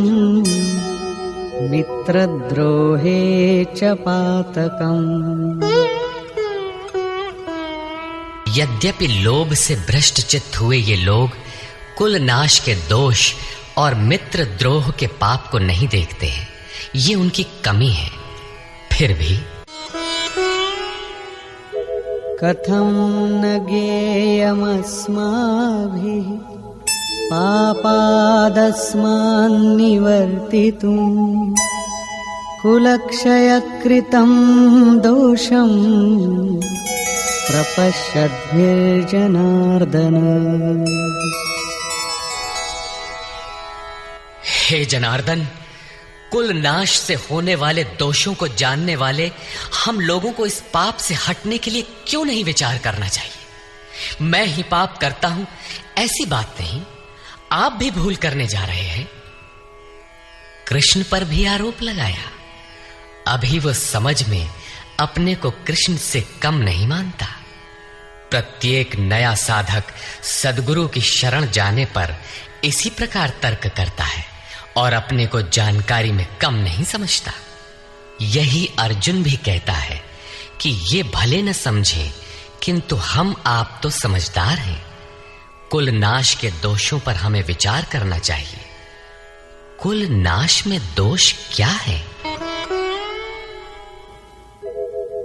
Speaker 4: मित्रद्रोहे च पातकम्।
Speaker 1: यद्यपि लोभ से भ्रष्ट चित्त हुए ये लोग कुल नाश के दोष और मित्र द्रोह के पाप को नहीं देखते हैं। ये उनकी कमी है। फिर भी
Speaker 4: कथं न ज्ञेयमस्माभिः पापादस्मान्निवर्तितुं कुलक्षयकृतं दोषं प्रपश्यद्भिर्जनार्दन।
Speaker 1: हे जनार्दन, कुल नाश से होने वाले दोषों को जानने वाले हम लोगों को इस पाप से हटने के लिए क्यों नहीं विचार करना चाहिए। मैं ही पाप करता हूं ऐसी बात नहीं, आप भी भूल करने जा रहे हैं। कृष्ण पर भी आरोप लगाया। अभी वो समझ में अपने को कृष्ण से कम नहीं मानता। प्रत्येक नया साधक सद्गुरु की शरण जाने पर इसी प्रकार तर्क करता है और अपने को जानकारी में कम नहीं समझता। यही अर्जुन भी कहता है कि ये भले न समझे, किंतु हम आप तो समझदार हैं। कुल नाश के दोषों पर हमें विचार करना चाहिए। कुल नाश में दोष क्या है?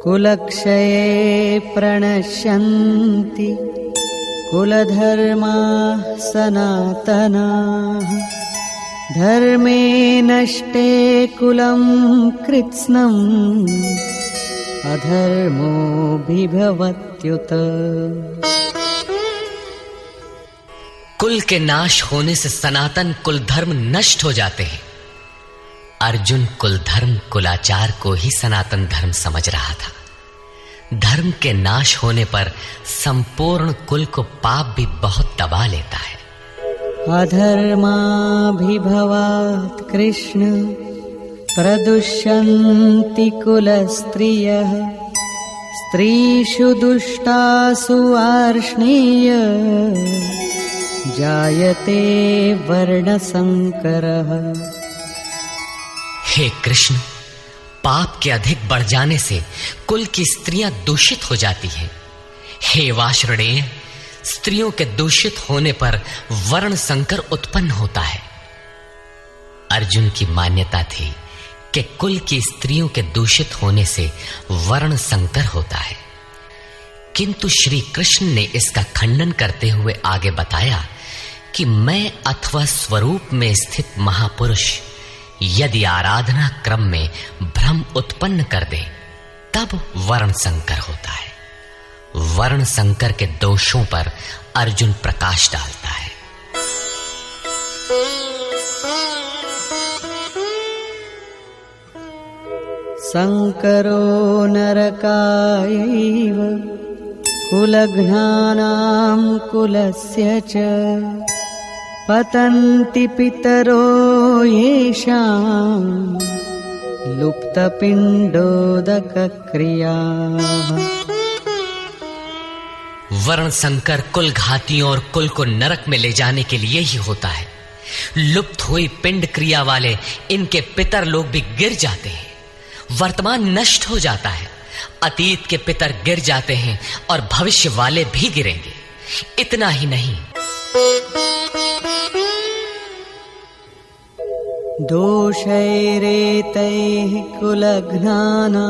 Speaker 4: कुलक्षये प्रणश्यन्ति कुलधर्माः सनातनाः धर्मे नष्टे कुलं कृत्स्नम् अधर्मोऽभिभवत्युत।
Speaker 1: कुल के नाश होने से सनातन कुल धर्म नष्ट हो जाते हैं। अर्जुन कुल धर्म कुलाचार को ही सनातन धर्म समझ रहा था। धर्म के नाश होने पर संपूर्ण कुल को पाप भी बहुत दबा लेता है।
Speaker 4: अधर्माभिभवात् कृष्ण प्रदुष्यन्ति कुलस्त्रियः स्त्रीषु दुष्टासु वार्ष्णेय जायते वर्णसंकरः।
Speaker 1: हे कृष्ण, पाप के अधिक बढ़ जाने से कुल की स्त्रियां दूषित हो जाती हैं। हे वार्ष्णेय, स्त्रियों के दूषित होने पर वर्ण संकर उत्पन्न होता है। अर्जुन की मान्यता थी कि कुल की स्त्रियों के दूषित होने से वर्ण संकर होता है, किंतु श्री कृष्ण ने इसका खंडन करते हुए आगे बताया कि मैं अथवा स्वरूप में स्थित महापुरुष यदि आराधना क्रम में भ्रम उत्पन्न कर दे तब वर्ण संकर होता है। वर्ण संकर के दोषों पर अर्जुन प्रकाश डालता है।
Speaker 4: संकरो नरकायैव कुलघ्नानां कुलस्य च पतन्ति पितरो येषां लुप्तपिण्डोदकक्रियाः।
Speaker 1: वर्ण संकर कुल घातियों और कुल को नरक में ले जाने के लिए ही होता है। लुप्त हुई पिंड क्रिया वाले इनके पितर लोग भी गिर जाते हैं। वर्तमान नष्ट हो जाता है, अतीत के पितर गिर जाते हैं और भविष्य वाले भी गिरेंगे। इतना ही नहीं,
Speaker 4: दोषैरेतैः कुलघ्नानां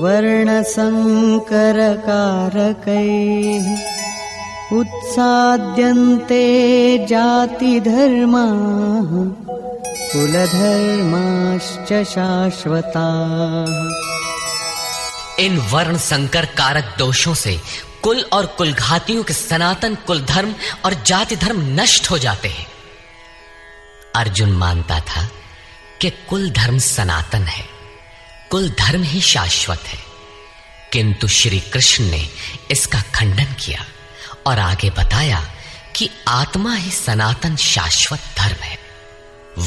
Speaker 4: वर्णसंकरकारकैः उत्साद्यन्ते जातिधर्माः कुलधर्माश्च शाश्वताः।
Speaker 1: इन वर्ण संकर कारक दोषों से कुल और कुलघातियों के सनातन कुल धर्म और जाति धर्म नष्ट हो जाते हैं। अर्जुन मानता था कि कुल धर्म सनातन है, कुल धर्म ही शाश्वत है, किंतु श्री कृष्ण ने इसका खंडन किया और आगे बताया कि आत्मा ही सनातन शाश्वत धर्म है।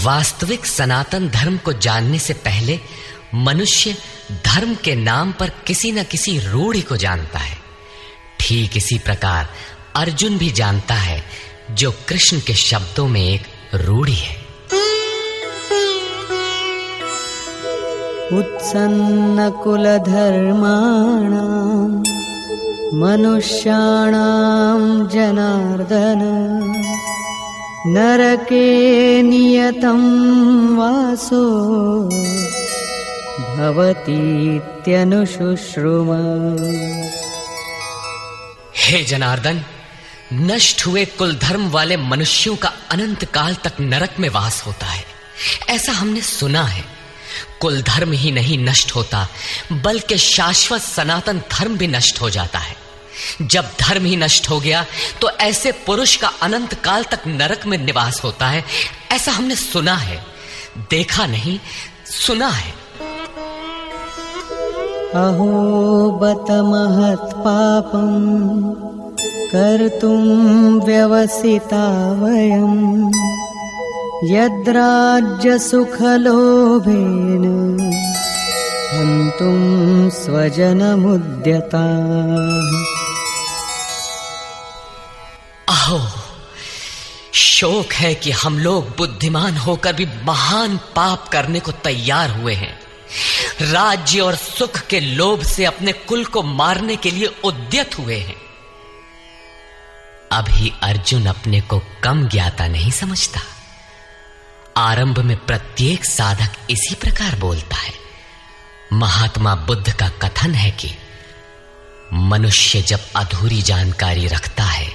Speaker 1: वास्तविक सनातन धर्म को जानने से पहले मनुष्य धर्म के नाम पर किसी न किसी रूढ़ि को जानता है। ठीक इसी प्रकार अर्जुन भी जानता है, जो कृष्ण के शब्दों में एक रूढ़ि है।
Speaker 4: उत्सन्न कुलधर्माणां मनुष्याणां जनार्दन नरके नियतं वासो भवतीत्यनुशुश्रुम।
Speaker 1: हे जनार्दन, नष्ट हुए कुल धर्म वाले मनुष्यों का अनंत काल तक नरक में वास होता है, ऐसा हमने सुना है। कुल धर्म ही नहीं नष्ट होता, बल्कि शाश्वत सनातन धर्म भी नष्ट हो जाता है। जब धर्म ही नष्ट हो गया तो ऐसे पुरुष का अनंत काल तक नरक में निवास होता है, ऐसा हमने सुना है, देखा नहीं, सुना है।
Speaker 4: अहो बत महत् पापं कर्तुं व्यवसिता वयं यद्राज्य सुखलोभेन हन्तुं स्वजनमुद्यताः।
Speaker 1: अहो, शोक है कि हम लोग बुद्धिमान होकर भी महान पाप करने को तैयार हुए हैं। राज्य और सुख के लोभ से अपने कुल को मारने के लिए उद्यत हुए हैं। अभी अर्जुन अपने को कम ज्ञाता नहीं समझता। आरंभ में प्रत्येक साधक इसी प्रकार बोलता है। महात्मा बुद्ध का कथन है कि मनुष्य जब अधूरी जानकारी रखता है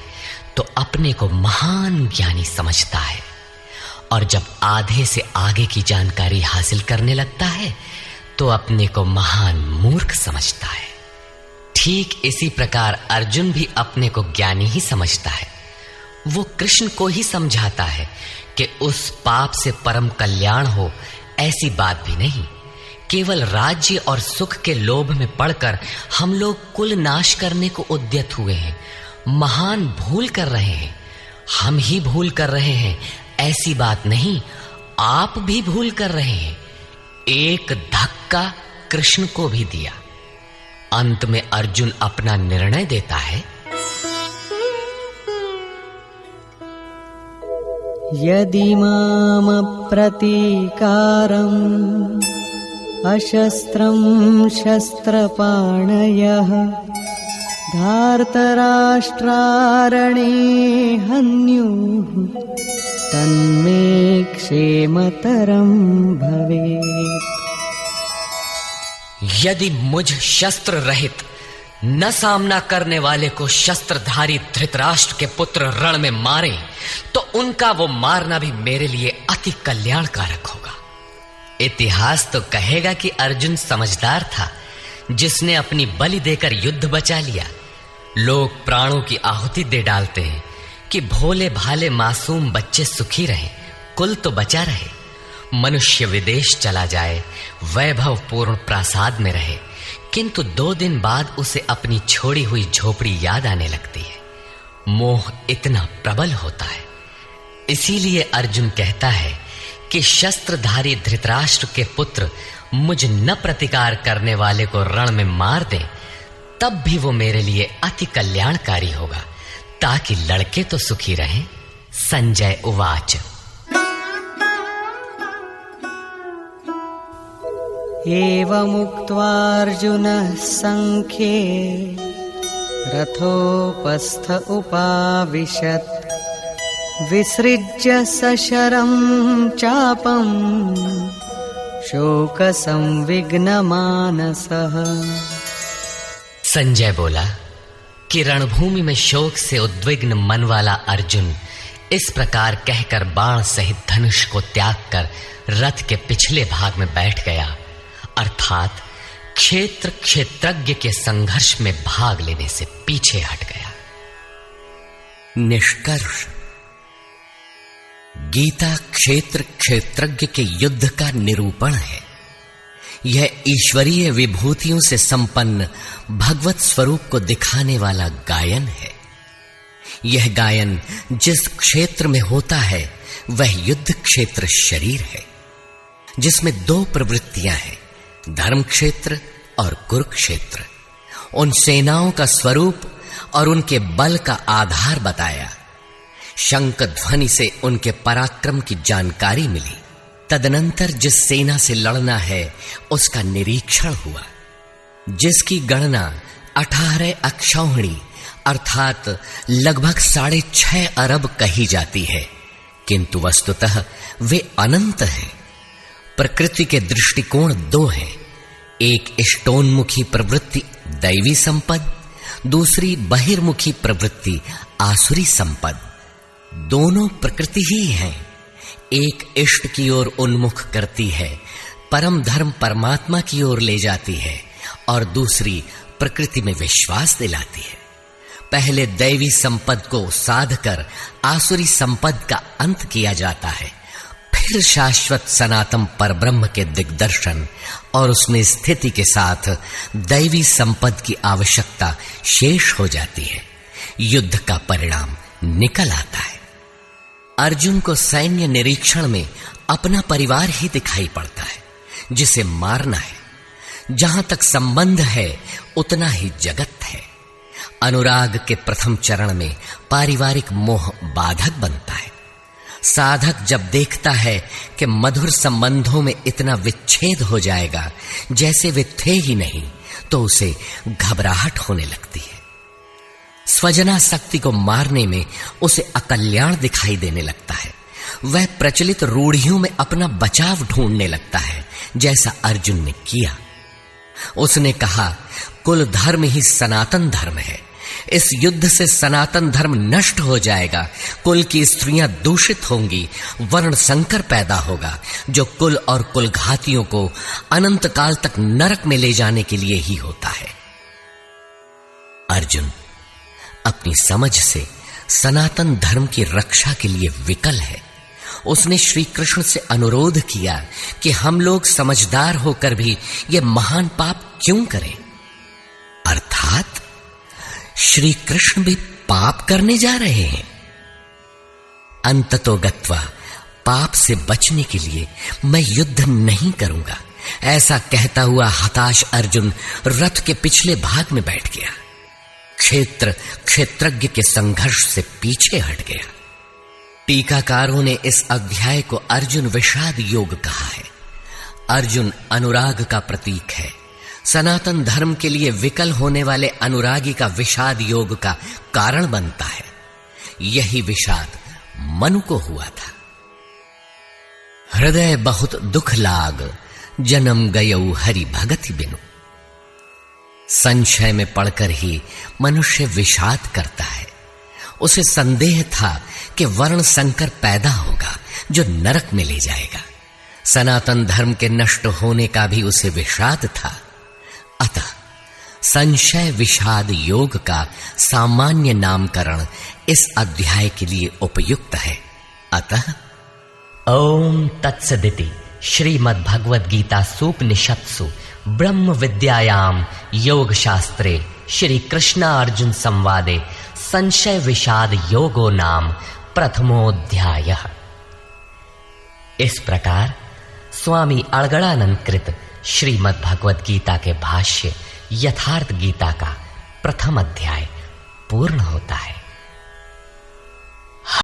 Speaker 1: तो अपने को महान ज्ञानी समझता है, और जब आधे से आगे की जानकारी हासिल करने लगता है तो अपने को महान मूर्ख समझता है। ठीक इसी प्रकार अर्जुन भी अपने को ज्ञानी ही समझता है। वो कृष्ण को ही समझाता है कि उस पाप से परम कल्याण हो, ऐसी बात भी नहीं। केवल राज्य और सुख के लोभ में पड़कर हम लोग कुल नाश करने को उद्यत हुए हैं। महान भूल कर रहे हैं। हम ही भूल कर रहे हैं, ऐसी बात नहीं, आप भी भूल कर रहे हैं। एक धक्का कृष्ण को भी दिया। अंत में अर्जुन अपना निर्णय देता है।
Speaker 4: यदि माम प्रतीकारम् अशस्त्रं शस्त्रपाणयः धार्तराष्ट्रारणे हन्युः तन्मे क्षेमतरं भवेत्।
Speaker 1: यदि मुझ शस्त्र रहित न सामना करने वाले को शस्त्रधारी धृतराष्ट्र के पुत्र रण में मारे तो उनका वो मारना भी मेरे लिए अति कल्याणकारक होगा। इतिहास तो कहेगा कि अर्जुन समझदार था, जिसने अपनी बलि देकर युद्ध बचा लिया। लोग प्राणों की आहुति दे डालते हैं कि भोले भाले मासूम बच्चे सुखी रहें, कुल तो बचा रहे। मनुष्य विदेश चला जाए, वैभवपूर्ण प्रासाद में रहे, किंतु 2 दिन बाद उसे अपनी छोड़ी हुई झोपड़ी याद आने लगती है। मोह इतना प्रबल होता है। इसीलिए अर्जुन कहता है कि शस्त्रधारी धृतराष्ट्र के पुत्र मुझ न प्रतिकार करने वाले को रण में मार दें, तब भी वो मेरे लिए अति कल्याणकारी होगा, ताकि लड़के तो सुखी रहें। संजय उवाच।
Speaker 4: एवमुक्त्वा अर्जुनः संख्ये रथोपस्थ उपाविशत् विसृज्य सशरं चापं शोकसंविघ्नमानसः।
Speaker 1: संजय बोला कि रणभूमि में शोक से उद्विग्न मन वाला अर्जुन इस प्रकार कहकर बाण सहित धनुष को त्याग कर रथ के पिछले भाग में बैठ गया, अर्थात क्षेत्र क्षेत्रज्ञ के संघर्ष में भाग लेने से पीछे हट गया। निष्कर्ष: गीता क्षेत्र क्षेत्रज्ञ के युद्ध का निरूपण है। यह ईश्वरीय विभूतियों से संपन्न भगवत स्वरूप को दिखाने वाला गायन है। यह गायन जिस क्षेत्र में होता है वह युद्ध क्षेत्र शरीर है, जिसमें 2 प्रवृत्तियां हैं, धर्म क्षेत्र और कुरुक्षेत्र। उन सेनाओं का स्वरूप और उनके बल का आधार बताया। शंख ध्वनि से उनके पराक्रम की जानकारी मिली। तदनंतर जिस सेना से लड़ना है उसका निरीक्षण हुआ, जिसकी गणना 18 अक्षौहिणी अर्थात लगभग 6.5 अरब कही जाती है, किंतु वस्तुतः वे अनंत हैं। प्रकृति के दृष्टिकोण 2 हैं, एक इष्टोन्मुखी प्रवृत्ति दैवी संपद, दूसरी बहिर्मुखी प्रवृत्ति आसुरी संपद। दोनों प्रकृति ही हैं। एक इष्ट की ओर उन्मुख करती है, परम धर्म परमात्मा की ओर ले जाती है, और दूसरी प्रकृति में विश्वास दिलाती है। पहले दैवी संपद को साध कर आसुरी संपद का अंत किया जाता है, फिर शाश्वत सनातन परब्रह्म के दिग्दर्शन और उसमें स्थिति के साथ दैवी संपद की आवश्यकता शेष हो जाती है। युद्ध का परिणाम निकल आता है। अर्जुन को सैन्य निरीक्षण में अपना परिवार ही दिखाई पड़ता है, जिसे मारना है। जहां तक संबंध है उतना ही जगत है। अनुराग के प्रथम चरण में पारिवारिक मोह बाधक बनता है। साधक जब देखता है कि मधुर संबंधों में इतना विच्छेद हो जाएगा जैसे वे थे ही नहीं, तो उसे घबराहट होने लगती है। स्वजनासक्ति को मारने में उसे अकल्याण दिखाई देने लगता है। वह प्रचलित रूढ़ियों में अपना बचाव ढूंढने लगता है, जैसा अर्जुन ने किया। उसने कहा, कुल धर्म ही सनातन धर्म है। इस युद्ध से सनातन धर्म नष्ट हो जाएगा, कुल की स्त्रियां दूषित होंगी, वर्ण संकर पैदा होगा, जो कुल और कुलघातियों को अनंत काल तक नरक में ले जाने के लिए ही होता है। अर्जुन अपनी समझ से सनातन धर्म की रक्षा के लिए विकल है। उसने श्री कृष्ण से अनुरोध किया कि हम लोग समझदार होकर भी ये महान पाप क्यों करें। अर्थात श्री कृष्ण भी पाप करने जा रहे हैं। अंततो गत्वा पाप से बचने के लिए मैं युद्ध नहीं करूंगा, ऐसा कहता हुआ हताश अर्जुन रथ के पिछले भाग में बैठ गया। क्षेत्रज्ञ के संघर्ष से पीछे हट गया। टीकाकारों ने इस अध्याय को अर्जुन विषाद योग कहा है। अर्जुन अनुराग का प्रतीक है। सनातन धर्म के लिए विकल होने वाले अनुरागी का विषाद योग का कारण बनता है। यही विषाद मनु को हुआ था। हृदय बहुत दुख लाग, जन्म गयऊ हरि भगति बिनु। संशय में पड़कर ही मनुष्य विषाद करता है। उसे संदेह था कि वर्ण संकर पैदा होगा जो नरक में ले जाएगा। सनातन धर्म के नष्ट होने का भी उसे विषाद था। अतः संशय विषाद योग का सामान्य नामकरण इस अध्याय के लिए उपयुक्त है। अतः
Speaker 5: ओम तत्सदिति श्रीमद् भगवद गीता सूपनिषत्सु ब्रह्म विद्यायाम योग शास्त्रे श्री कृष्णार्जुन संवादे संशय विषाद योगो नाम प्रथमोऽध्यायः। इस प्रकार स्वामी अड़गड़ानंद कृत श्रीमद् भगवद गीता के भाष्य यथार्थ गीता का प्रथम अध्याय पूर्ण होता है।